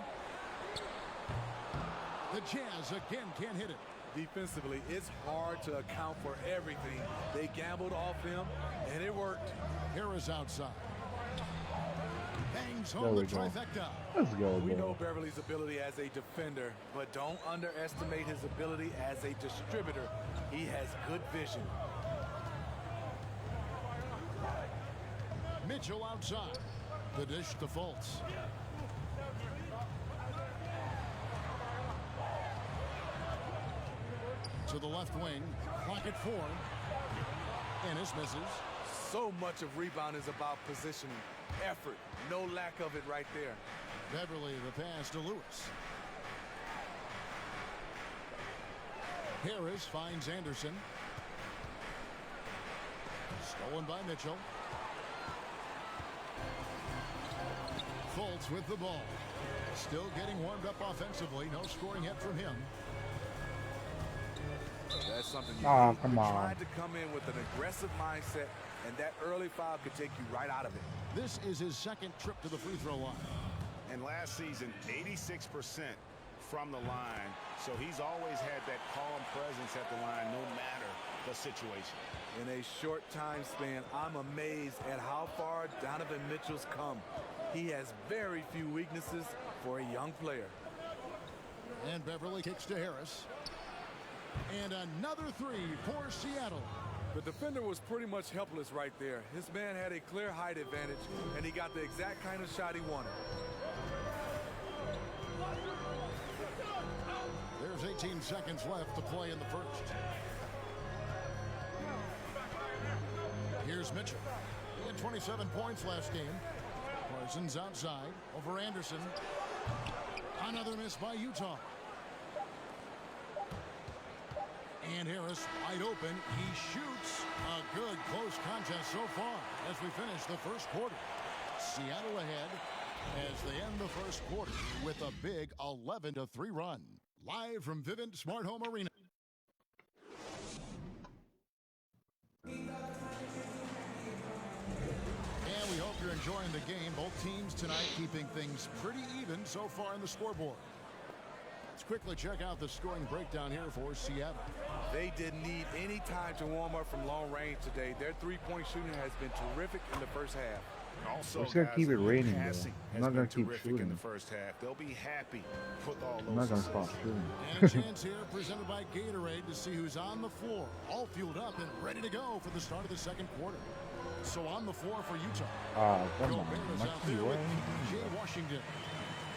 The Jazz again can't hit it. Defensively, it's hard to account for everything. They gambled off him, and it worked. Harris outside. Bangs There home the we go. trifecta. Let's go, We bro. know Beverly's ability as a defender, but don't underestimate his ability as a distributor. He has good vision. Mitchell outside. The dish to Fultz. To the left wing. Clock at 4. Ennis misses. So much of rebound is about positioning. Effort. No lack of it right there. Beverly the pass to Lewis. Harris finds Anderson. Stolen by Mitchell. Fultz with the ball. Still getting warmed up offensively. No scoring yet from him. That's something Oh, unique. come He on. tried to come in with an aggressive mindset, and that early foul could take you right out of it. This is his second trip to the free throw line. And last season, 86% from the line. So he's always had that calm presence at the line no matter the situation. In a short time span, I'm amazed at how far Donovan Mitchell's come. He has very few weaknesses for a young player. And Beverly kicks to Harris. And another three for Seattle. The defender was pretty much helpless right there. His man had a clear height advantage, and he got the exact kind of shot he wanted. There's 18 seconds left to play in the first. Here's Mitchell. He had 27 points last game. Parsons outside over Anderson. Another miss by Utah. And Harris wide open. He shoots. A good close contest so far as we finish the first quarter. Seattle ahead as they end the first quarter with a big 11-3 run. Live from Vivint Smart Home Arena. And we hope you're enjoying the game. Both teams tonight keeping things pretty even so far in the scoreboard. Let's quickly check out the scoring breakdown here for Seattle. They didn't need any time to warm up from long range today. Their three-point shooting has been terrific in the first half. Also, We're just gonna keep it raining, though. passing I'm has not gonna been keep terrific shooting. in the first half. They'll be happy with all I'm not those gonna stop assists. shooting. And a chance here presented by Gatorade to see who's on the floor. All fueled up and ready to go for the start of the second quarter. So on the floor for Utah. Ah, come on. Gobert is Am out I there with right? Jay Washington.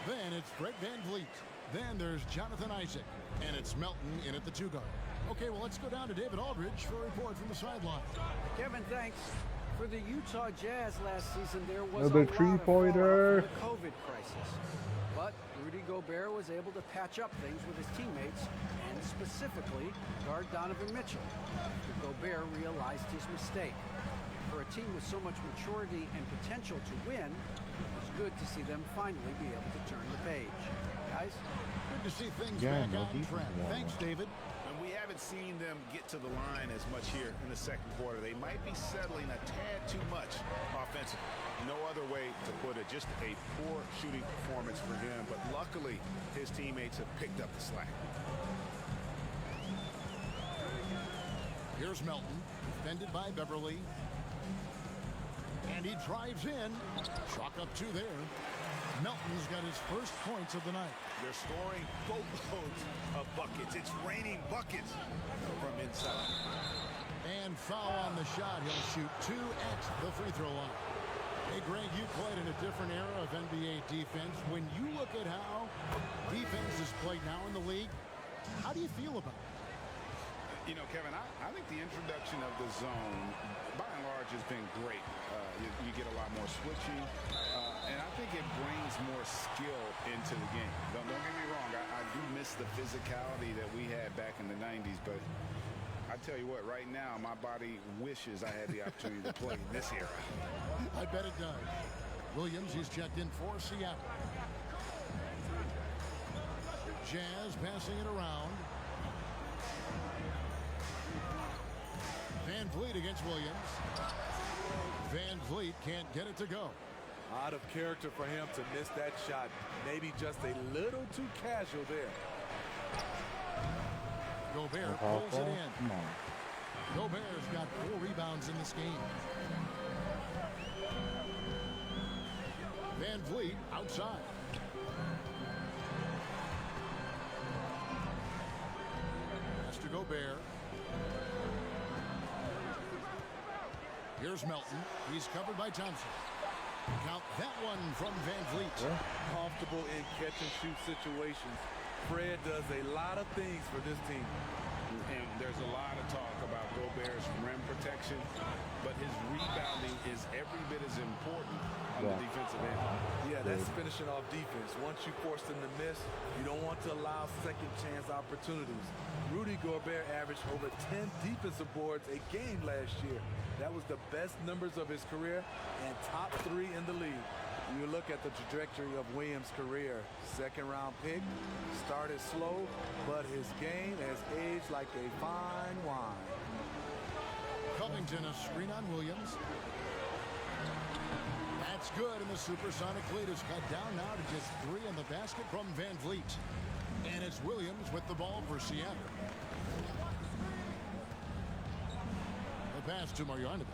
Then it's Fred VanVleet. Then there's Jonathan Isaac. And it's Melton in at the two guard. Okay, well, let's go down to David Aldridge for a report from the sideline. Kevin, thanks. For the Utah Jazz last season, there was Another a lot of three-pointer. fallout from the COVID crisis. But Rudy Gobert was able to patch up things with his teammates and specifically guard Donovan Mitchell. Gobert realized his mistake. For a team with so much maturity and potential to win, it was good to see them finally be able to turn the page. Guys? Good to see things Yeah, back no on defense track. wall. Thanks, David. And we haven't seen them get to the line as much here in the second quarter. They might be settling a tad too much offensively. No other way to put it. Just a poor shooting performance for him. But luckily, his teammates have picked up the slack. Here's Melton, defended by Beverly. And he drives in. Chalk up two there. Melton's got his first points of the night. They're scoring boatloads of buckets. It's raining buckets from inside. And foul on the shot. He'll shoot two at the free throw line. Hey, Greg, you played in a different era of NBA defense. When you look at how defense is played now in the league, how do you feel about it? You know, Kevin, I think the introduction of the zone, by and large, has been great. You get a lot more switching, and I think it brings more skill into the game. Don't get me wrong, I do miss the physicality that we had back in the 90s, but I tell you what, right now, my body wishes I had the opportunity to play in this era. I bet it does. Williams, he's checked in for Seattle. Jazz passing it around. VanVleet against Williams. VanVleet can't get it to go. Out of character for him to miss that shot. Maybe just a little too casual there. Gobert pulls it in. Come on. Gobert's got 4 rebounds in this game. VanVleet outside. Pass to Gobert. Here's Melton. He's covered by Thompson. Count that one from VanVleet. Yeah. Comfortable in catch-and-shoot situations. Fred does a lot of things for this team. And there's a lot of talk about Gobert's rim protection, but his rebounding is every bit as important on the defensive end. Yeah, that's finishing off defense. Once you force them to miss, you don't want to allow second chance opportunities. Rudy Gobert averaged over 10 defensive boards a game last year. That was the best numbers of his career and top 3 in the league. You look at the trajectory of Williams' career. Second-round pick, started slow, but his game has aged like a fine wine. Covington, a screen on Williams. That's good, and the supersonic lead is cut down now to just 3 in the basket from Van Vliet. And it's Williams with the ball for Seattle. The pass to Marjanovic.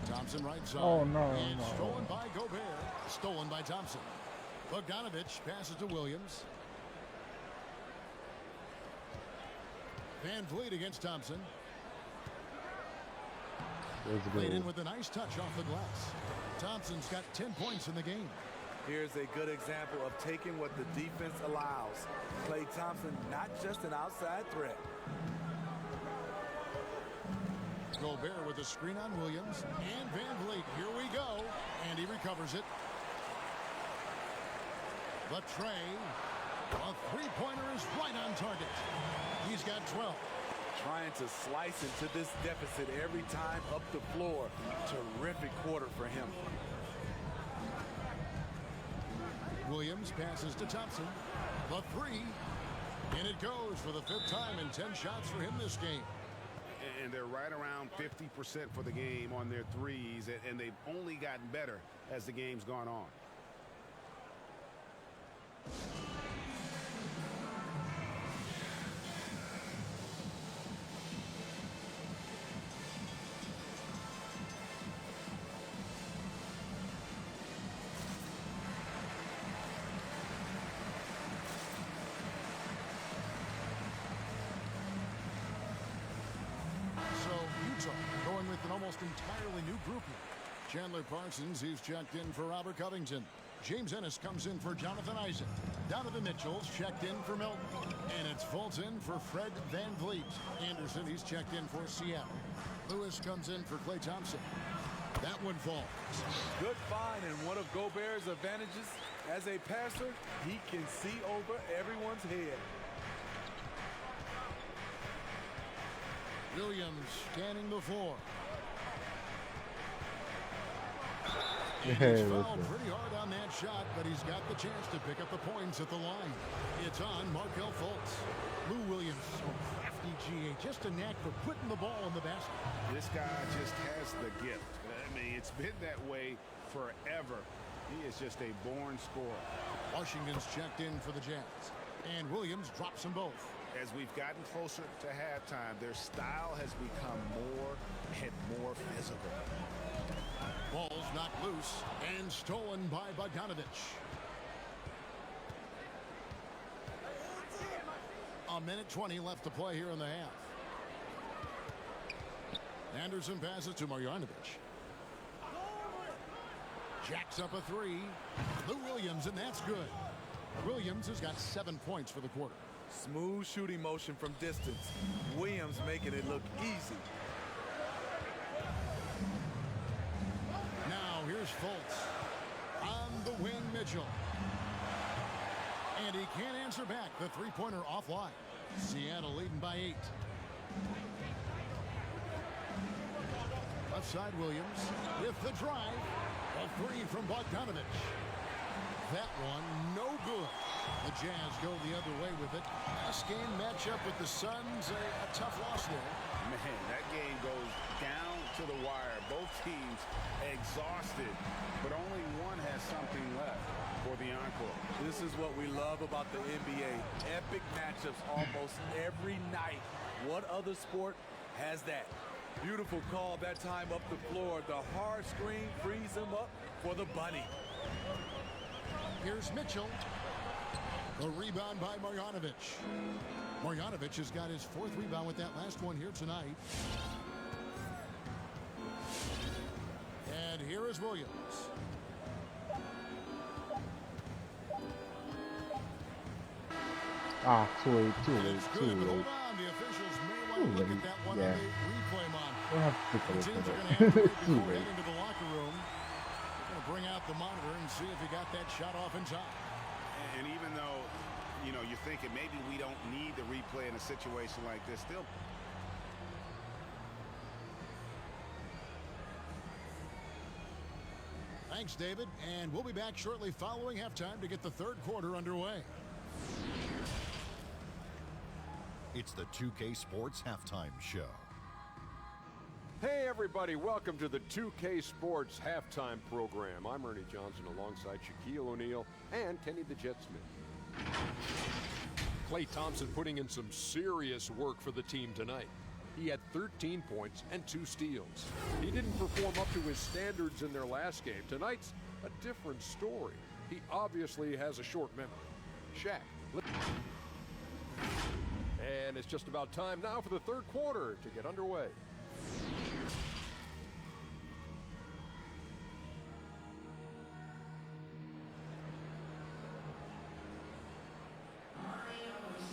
Thompson right side. Oh, no, and no. stolen by Gobert. Stolen by Thompson. Bogdanovich passes to Williams. Van Vliet against Thompson. Played in with a nice touch off the glass. Thompson's got 10 points in the game. Here's a good example of taking what the defense allows. Klay Thompson, not just an outside threat. Gobert with a screen on Williams. And Van Vliet, here we go. And he recovers it. The tray. A three-pointer is right on target. He's got 12. Trying to slice into this deficit every time up the floor. Terrific quarter for him. Williams passes to Thompson. The three. And it goes for the 5th time and 10 shots for him this game. And they're right around 50% for the game on their threes, and they've only gotten better as the game's gone on. Going with an almost entirely new group here. Chandler Parsons, he's checked in for Robert Covington. James Ennis comes in for Jonathan Isaac. Donovan Mitchell's checked in for Milton. And it's Fulton for Fred Van Vliet. Anderson, he's checked in for Seattle. Lewis comes in for Klay Thompson. That one falls. Good find, and one of Gobert's advantages as a passer, he can see over everyone's head. Williams scanning the floor. Yeah, He's fouled pretty hard on that shot, but he's got the chance to pick up the points at the line. It's on Markelle Fultz. Lou Williams, so crafty, GA. Just a knack for putting the ball in the basket. This guy just has the gift. I mean, it's been that way forever. He is just a born scorer. Washington's checked in for the Jazz. And Williams drops them both. As we've gotten closer to halftime, their style has become more and more physical. Ball's knocked loose and stolen by Bogdanovich. A minute 20 left to play here in the half. Anderson passes to Marjanovic. Jacks up a three. Lou Williams, and that's good. Williams has got 7 points for the quarter. Smooth shooting motion from distance. Williams making it look easy. Now here's Fultz. On the wing, Mitchell. And he can't answer back. The three-pointer offline. Seattle leading by 8. Left side, Williams with the drive. A three from Bogdanovich. That one, no good. The Jazz go the other way with it. Last game matchup with the Suns, a tough loss there. Man, that game goes down to the wire. Both teams exhausted, but only one has something left for the encore. This is what we love about the NBA. Epic matchups almost every night. What other sport has that? Beautiful call that time up the floor. The hard screen frees him up for the bunny. Here's Mitchell. The rebound by Marjanovic. Marjanovic has got his 4th rebound with that last one here tonight. And here is Williams. Too late. Hold on. The officials may want to look at that one on the replay monitor. We'll have to take a The teams look are at going to have to it. wait before heading to the locker room. They're going to bring out the monitor and see if he got that shot off in time. And even though, you know, you're thinking maybe we don't need the replay in a situation like this, still. Thanks, David. And we'll be back shortly following halftime to get the third quarter underway. It's the 2K Sports Halftime Show. Hey everybody, welcome to the 2K Sports Halftime Program. I'm Ernie Johnson alongside Shaquille O'Neal and Kenny the Jet Smith. Klay Thompson putting in some serious work for the team tonight. He had 13 points and 2 steals. He didn't perform up to his standards in their last game. Tonight's a different story. He obviously has a short memory. Shaq. And it's just about time now for the third quarter to get underway.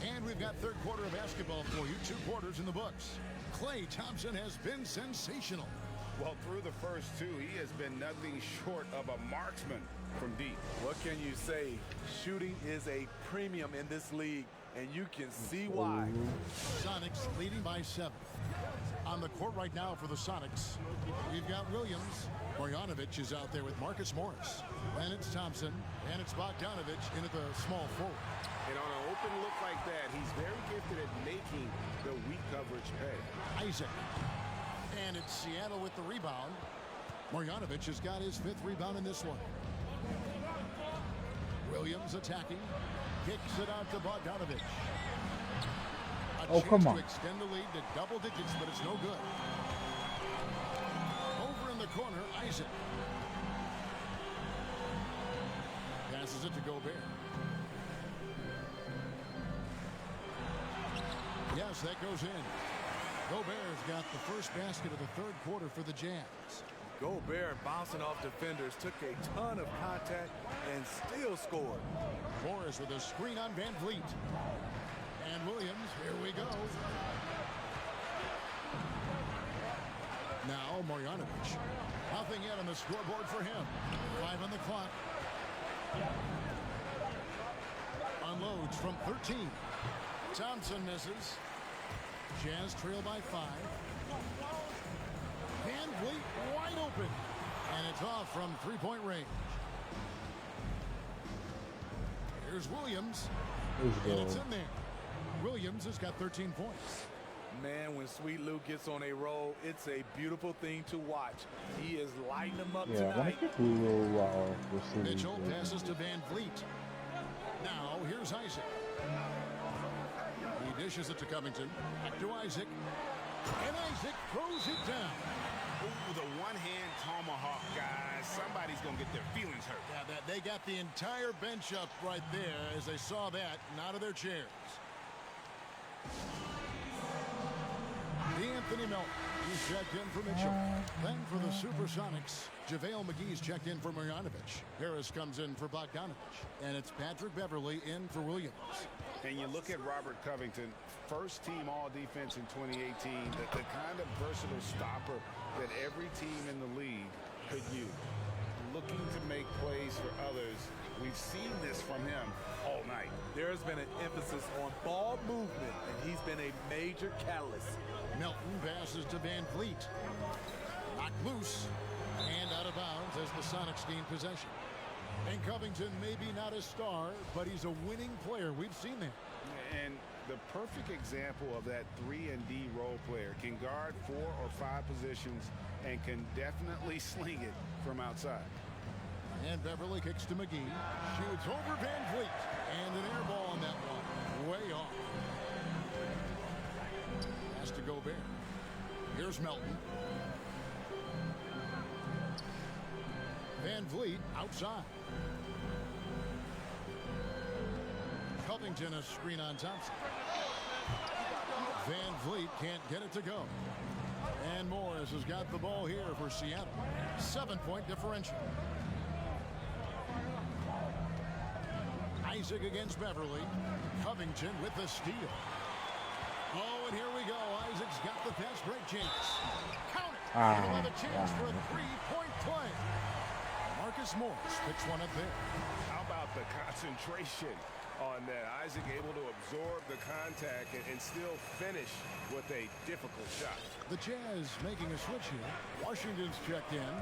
And we've got third quarter of basketball for you. 2 quarters in the books. Klay Thompson has been sensational. Well, through the first 2, he has been nothing short of a marksman from deep. What can you say? Shooting is a premium in this league, and you can see why. Sonics leading by 7. On the court right now for the Sonics, we've got Williams. Marjanovic is out there with Marcus Morris. And it's Thompson, and it's Bogdanovic in at the small forward. And on an open look like that, he's very gifted at making the weak coverage pay. Isaac. And it's Seattle with the rebound. Marjanovic has got his 5th rebound in this one. Williams attacking. Kicks it out to Bogdanovic. A chance to extend the lead to double digits, but it's no good. Over in the corner, Isaac. Passes it to Gobert. Yes, that goes in. Gobert's got the first basket of the third quarter for the Jazz. Gobert bouncing off defenders, took a ton of contact and still scored. Morris with a screen on Van Vliet. And Williams, here we go. Now Marjanovic. Nothing yet on the scoreboard for him. 5 on the clock. Unloads from 13. Thompson misses. Jazz trail by 5. Van Vliet wide open. And it's off from 3-point range. Here's Williams. And it's in there. Williams has got 13 points. Man, when Sweet Lou gets on a roll, it's a beautiful thing to watch. He is lighting them up tonight. Mitchell passes to Van Vliet. Now, here's Isaac. He dishes it to Covington. Back to Isaac. And Isaac throws it down. Ooh, the one-hand tomahawk, guys. Somebody's going to get their feelings hurt. Yeah, they got the entire bench up right there as they saw that and out of their chairs. Anthony Melton, he's checked in for Mitchell. Then for the Supersonics, JaVale McGee's checked in for Marjanovic. Harris comes in for Bogdanovic. And it's Patrick Beverly in for Williams. And you look at Robert Covington, first team all-defense in 2018, the kind of versatile stopper that every team in the league could use. Looking to make plays for others. We've seen this from him all night. There's been an emphasis on ball movement, and he's been a major catalyst. Melton passes to Van Vliet. Knocked loose and out of bounds as the Sonics gain possession. And Covington maybe not a star, but he's a winning player. We've seen that. And the perfect example of that 3-and-D role player can guard 4 or 5 positions and can definitely sling it from outside. And Beverly kicks to McGee. Shoots over Van Vliet. And an air ball on that one. Way off. Has to Gobert. Here's Melton. Van Vliet outside. Covington a screen on Thompson. Van Vliet can't get it to go. And Morris has got the ball here for Seattle. 7-point differential. Isaac against Beverly. Covington with the steal. Oh, and here we go. Isaac's got the fast break chance. Count it. He'll have a chance for a 3-point play. Marcus Morris picks one up there. How about the concentration on that? Isaac able to absorb the contact and still finish with a difficult shot. The Jazz making a switch here. Washington's checked in.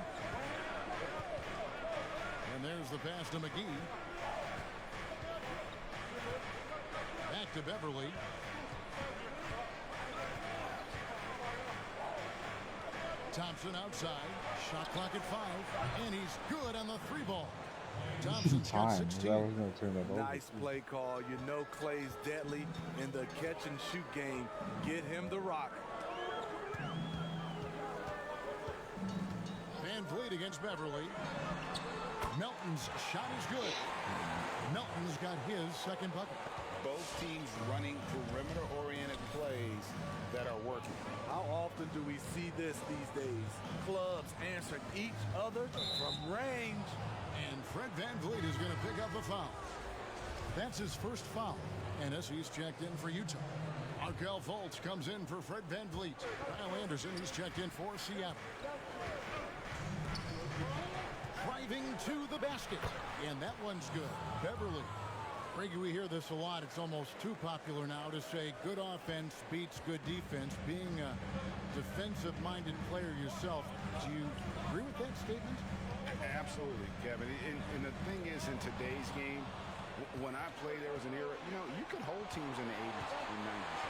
And there's the pass to McGee. Back to Beverly. Thompson outside. Shot clock at 5. And he's good on the 3-ball. Thompson's got 16. Nice play call. You know Klay's deadly in the catch and shoot game. Get him the rock. Van Vliet against Beverly. Melton's shot is good. Melton's got his second bucket. Both teams running perimeter-oriented plays that are working. How often do we see this these days? Clubs answering each other from range. And Fred Van Vliet is going to pick up a foul. That's his first foul. And as he's checked in for Utah. Markel Fultz comes in for Fred Van Vliet. Kyle Anderson, he's checked in for Seattle. Driving to the basket. And that one's good. Beverly. Frankie, we hear this a lot. It's almost too popular now to say good offense beats good defense. Being a defensive-minded player yourself, do you agree with that statement? Absolutely, Kevin. And the thing is, in today's game, when I played, there was an era, you know, you could hold teams in the 80s and 90s.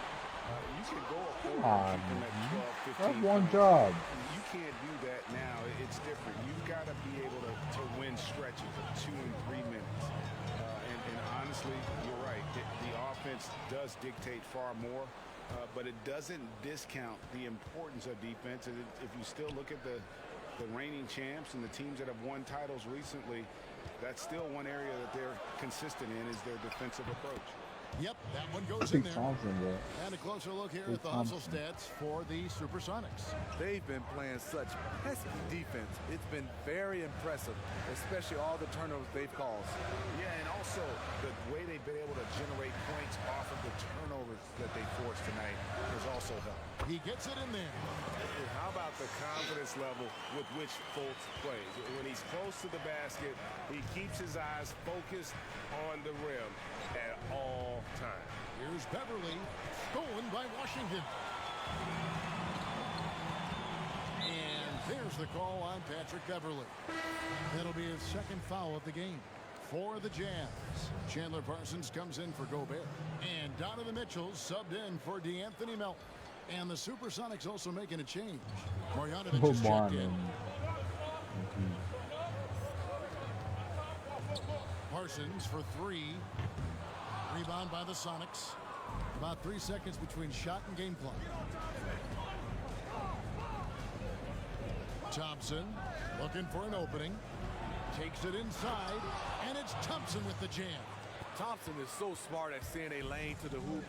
You could go a quarter and keep them at 12, 15. That's one job. You can't do that now. It's different. You've got to be able to win stretches of 2 and 3 minutes. And honestly, you're right. The offense does dictate far more, but it doesn't discount the importance of defense. And if you still look at the reigning champs and the teams that have won titles recently, that's still one area that they're consistent in is their defensive approach. Yep, that one goes in there. Thompson, and a closer look here at the hustle stats for the Supersonics. They've been playing such pesky defense. It's been very impressive, especially all the turnovers they've caused. Yeah, and also the way they've been able to generate points off of the turnovers that they forced tonight has also helped. He gets it in there. How about the confidence level with which Fultz plays? When he's close to the basket, he keeps his eyes focused on the rim at all times. Here's Beverly, stolen by Washington. And there's the call on Patrick Beverly. That'll be his second foul of the game for the Jazz. Chandler Parsons comes in for Gobert. And Donovan Mitchell subbed in for DeAnthony Melton. And the Supersonics also making a change. Marjanovic is checked in. Parsons for 3. Rebound by the Sonics. About 3 seconds between shot and game clock. Thompson looking for an opening. Takes it inside. And it's Thompson with the jam. Thompson is so smart at seeing a lane to the hoop.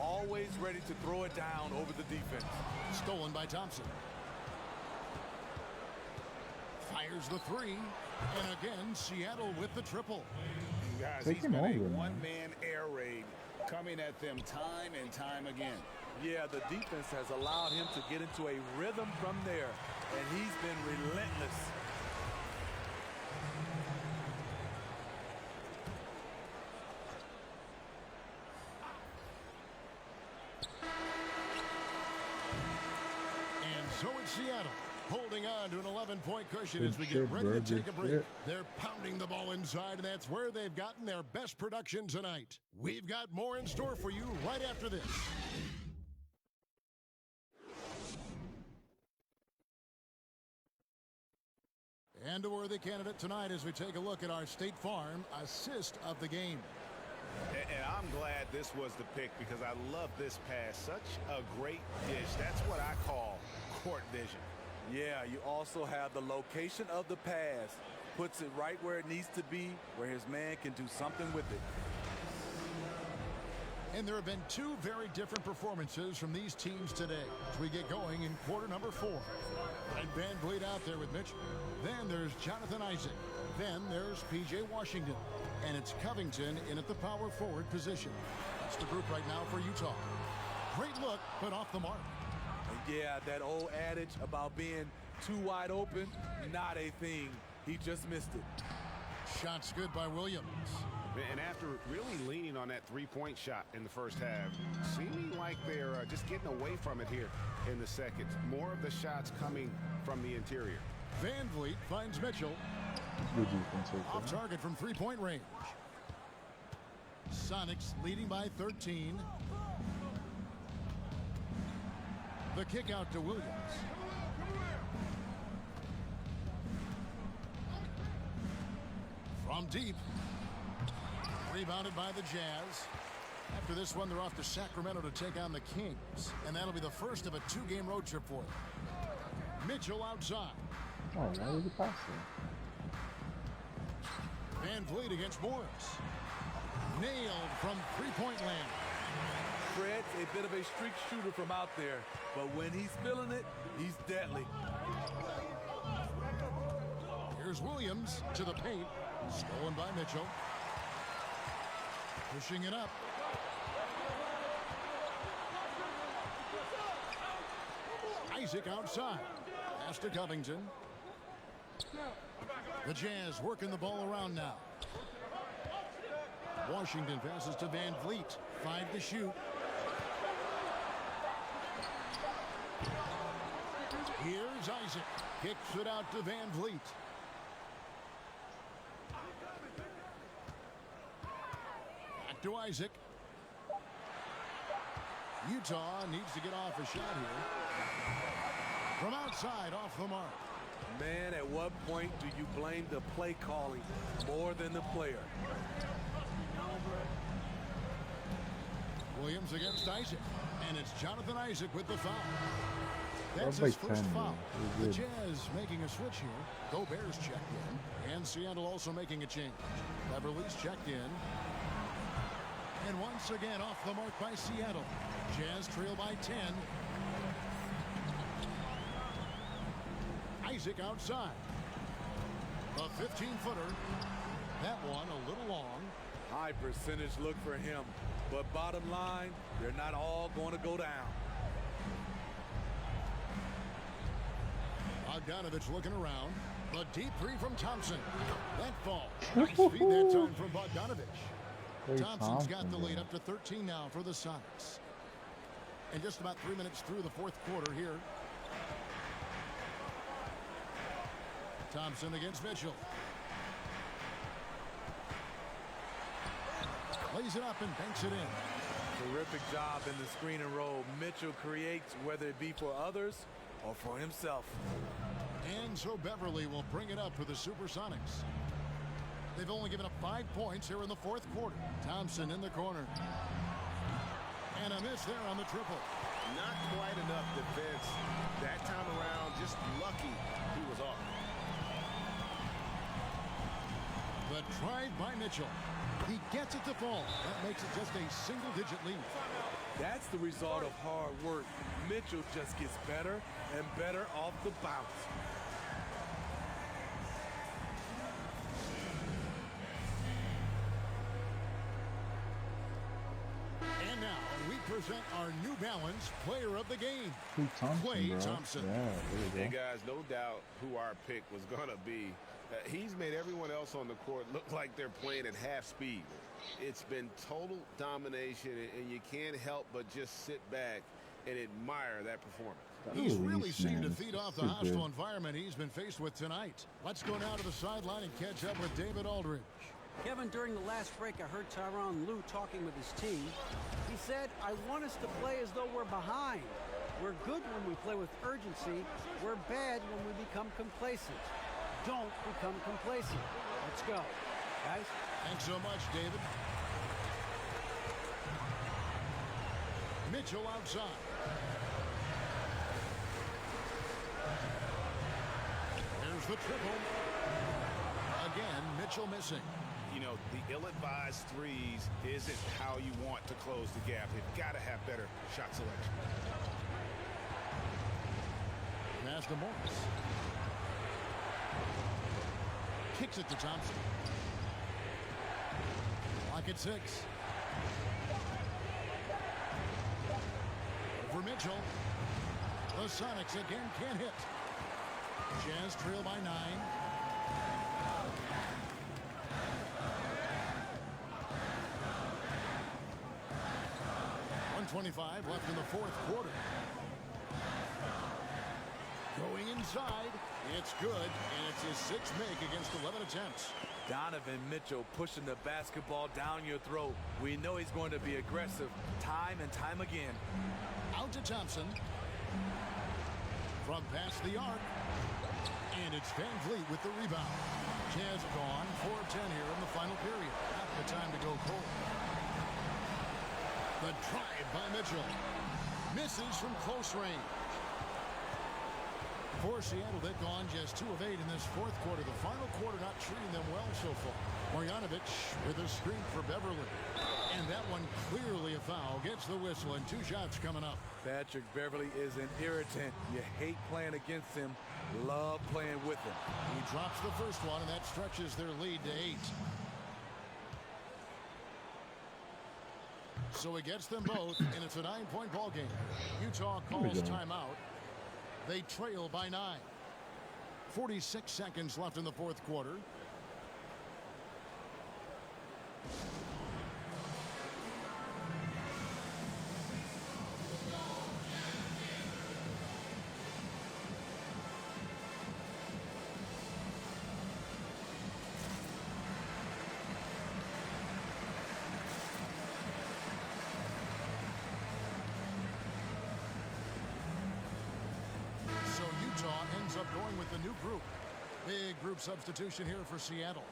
Always ready to throw it down over the defense. Stolen by Thompson. Fires the 3. And again, Seattle with the triple. Guys, he's been a one-man air raid coming at them time and time again. Yeah, the defense has allowed him to get into a rhythm from there, and he's been relentless. And so it's Seattle, holding on to an 11-point cushion as we get ready to take a break. They're pounding the ball inside, and that's where they've gotten their best production tonight. We've got more in store for you right after this. And a worthy candidate tonight as we take a look at our State Farm assist of the game. And I'm glad this was the pick because I love this pass. Such a great dish. That's what I call court vision. Yeah, you also have the location of the pass. Puts it right where it needs to be, where his man can do something with it. And there have been 2 very different performances from these teams today as we get going in quarter number 4. And Van Vliet out there with Mitchell. Then there's Jonathan Isaac. Then there's P.J. Washington. And it's Covington in at the power forward position. That's the group right now for Utah. Great look, but off the mark. And yeah, that old adage about being too wide open, not a thing. He just missed it. Shots good by Williams. And after really leaning on that three-point shot in the first half, seeming like they're just getting away from it here in the second. More of the shots coming from the interior. Van Vliet finds Mitchell. Good defense right Off there. target from three-point range. Sonics leading by 13. The kick out to Williams. From deep. Rebounded by the Jazz. After this one, they're off to Sacramento to take on the Kings. And that'll be the first of a two-game road trip for them. Mitchell outside. Oh, why did he pass it? Van Vliet against Morris. Nailed from three-point land. Fred's a bit of a streak shooter from out there, but when he's feeling it, he's deadly. Here's Williams to the paint. Stolen by Mitchell. Pushing it up. Isaac outside. Pass to Covington. The Jazz working the ball around now. Washington passes to Van Vliet. 5 to shoot. Here's Isaac. Kicks it out to Van Vliet. Back to Isaac. Utah needs to get off a shot here. From outside, off the mark. Man, at what point do you blame the play calling more than the player? Williams against Isaac. And it's Jonathan Isaac with the foul. That's By his first 10, foul. man. The Jazz making a switch here. Gobert's checked in. And Seattle also making a change. Beverly's checked in. And once again off the mark by Seattle. Jazz trail by 10. Isaac outside. A 15-footer. That one a little long. High percentage look for him. But bottom line, they're not all going to go down. Bogdanovich looking around. The deep three from Thompson. That falls. Nice feed that time from Bogdanovich. Thompson's got the lead up to 13 now for the Sonics. And just about 3 minutes through the fourth quarter here. Thompson against Mitchell. Lays it up and banks it in. Terrific job in the screen and roll. Mitchell creates, whether it be for others or for himself. And so Beverly will bring it up for the Supersonics. They've only given up 5 points here in the fourth quarter. Thompson in the corner. And a miss there on the triple. Not quite enough defense that time around. Just lucky he was off. The drive by Mitchell. He gets it to fall. That makes it just a single-digit lead. That's the result of hard work. Mitchell just gets better and better off the bounce. And now we present our New Balance player of the game. Klay Klay Thompson. Yeah, there you go. Hey guys, no doubt who our pick was going to be. He's made everyone else on the court look like they're playing at half speed. It's been total domination, and you can't help but just sit back and admire that performance. He's really seemed to man. feed off the Too hostile good. environment he's been faced with tonight. Let's go now to the sideline and catch up with David Aldridge. Kevin, during the last break, I heard Tyronn Lue talking with his team. He said, I want us to play as though we're behind. We're good when we play with urgency. We're bad when we become complacent. Don't become complacent. Let's go. Guys? Thanks so much, David. Mitchell outside. There's the triple. Again, Mitchell missing. You know, the ill-advised threes isn't how you want to close the gap. You've got to have better shot selection. Pass to Morris. Kicks it to Thompson. Clock at 6. Over Mitchell. The Sonics again can't hit. Jazz trail by 9. .125 left in the fourth quarter. Going inside. It's good, and it's his sixth make against 11 attempts. Donovan Mitchell pushing the basketball down your throat. We know he's going to be aggressive time and time again. Out to Thompson. From past the arc. And it's Van Vliet with the rebound. Jazz gone 4 of 10 here in the final period. Not the time to go cold. The drive by Mitchell. Misses from close range. For Seattle, they've gone just 2 of 8 in this fourth quarter. The final quarter not treating them well so far. Marjanovic with a screen for Beverly. And that one clearly a foul. Gets the whistle and 2 shots coming up. Patrick Beverly is an irritant. You hate playing against him. Love playing with him. He drops the first one, and that stretches their lead to 8. So it gets them both, and it's a 9-point ball game. Utah calls timeout. They trail by 9. 46 seconds left in the fourth quarter. Ends up going with the new group. Big group substitution here for Seattle.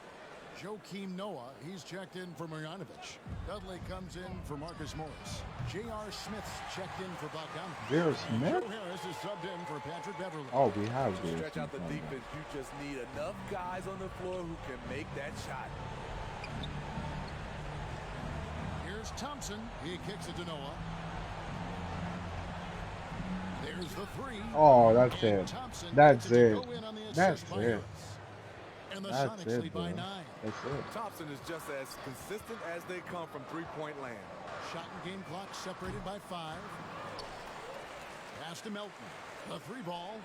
Joakim Noah, he's checked in for Marjanovic. Dudley comes in for Marcus Morris. J.R. Smith's checked in for Bogdanovich. J.R. Smith? Joe Harris is subbed in for Patrick Beverly. Oh, we have to stretch out the defense. You just need enough guys on the floor who can make that shot. Here's Thompson. He kicks it to Noah. There's the 3. Oh, that's it. That's it. That's it. And the Sonics lead by 9. That's it. Thompson is just as consistent as they come from three-point land. Shot and game clock separated by 5. Pass to Melton. The 3 ball.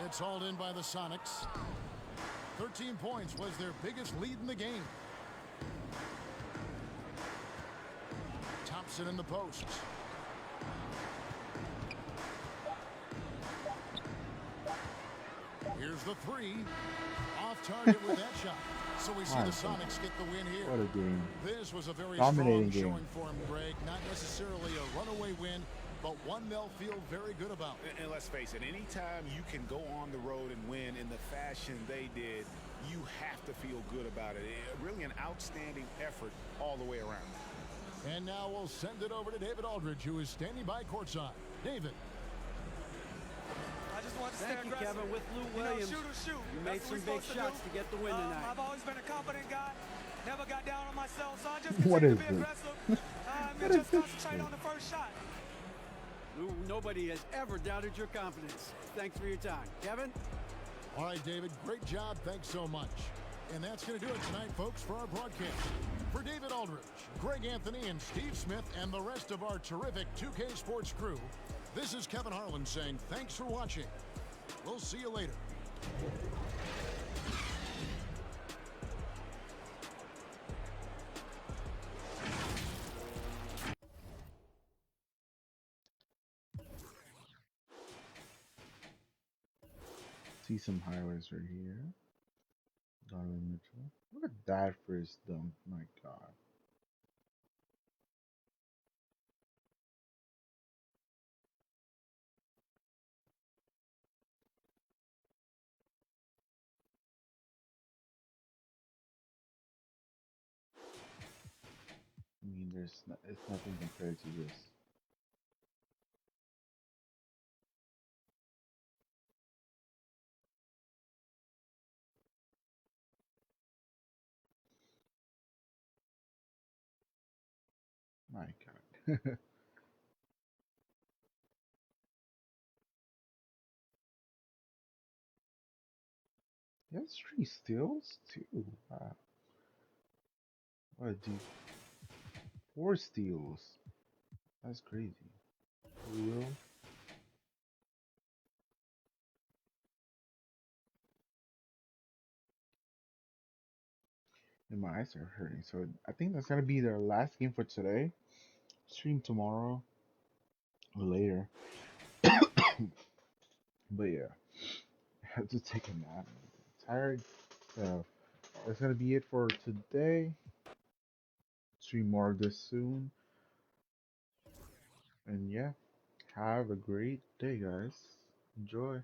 It's hauled in by the Sonics. 13 points was their biggest lead in the game. Thompson in the post. Here's the 3. Off target with that shot. So we see the Sonics get the win here. What a game. This was a very dominating strong game. showing for him, Greg. Not necessarily a runaway win, but one they'll feel very good about. And let's face it, anytime you can go on the road and win in the fashion they did, you have to feel good about it. Really an outstanding effort all the way around. And now we'll send it over to David Aldridge, who is standing by courtside. David. Thank you, Kevin. With Lou Williams, you made some big shots to get the win tonight. I've always been a confident guy. Never got down on myself, so I just What continue is to be this? aggressive. And just concentrate on the first shot. Lou, nobody has ever doubted your confidence. Thanks for your time. Kevin? All right, David, great job. Thanks so much. And that's going to do it tonight, folks, for our broadcast. For David Aldridge, Greg Anthony, and Steve Smith, and the rest of our terrific 2K Sports crew, this is Kevin Harlan saying thanks for watching. We'll see you later. See some highlights right here. Donovan Mitchell. Look at that first dunk. My God. I mean, it's nothing compared to this. My God. He has 3 steals too. Wow. What a dude. 4 steals. That's crazy. Real. And my eyes are hurting. So I think that's gonna be their last game for today. Stream tomorrow or later. But yeah. have to take a nap. I'm tired. So that's gonna be it for today. Stream more of this soon. And yeah, have a great day, guys. Enjoy.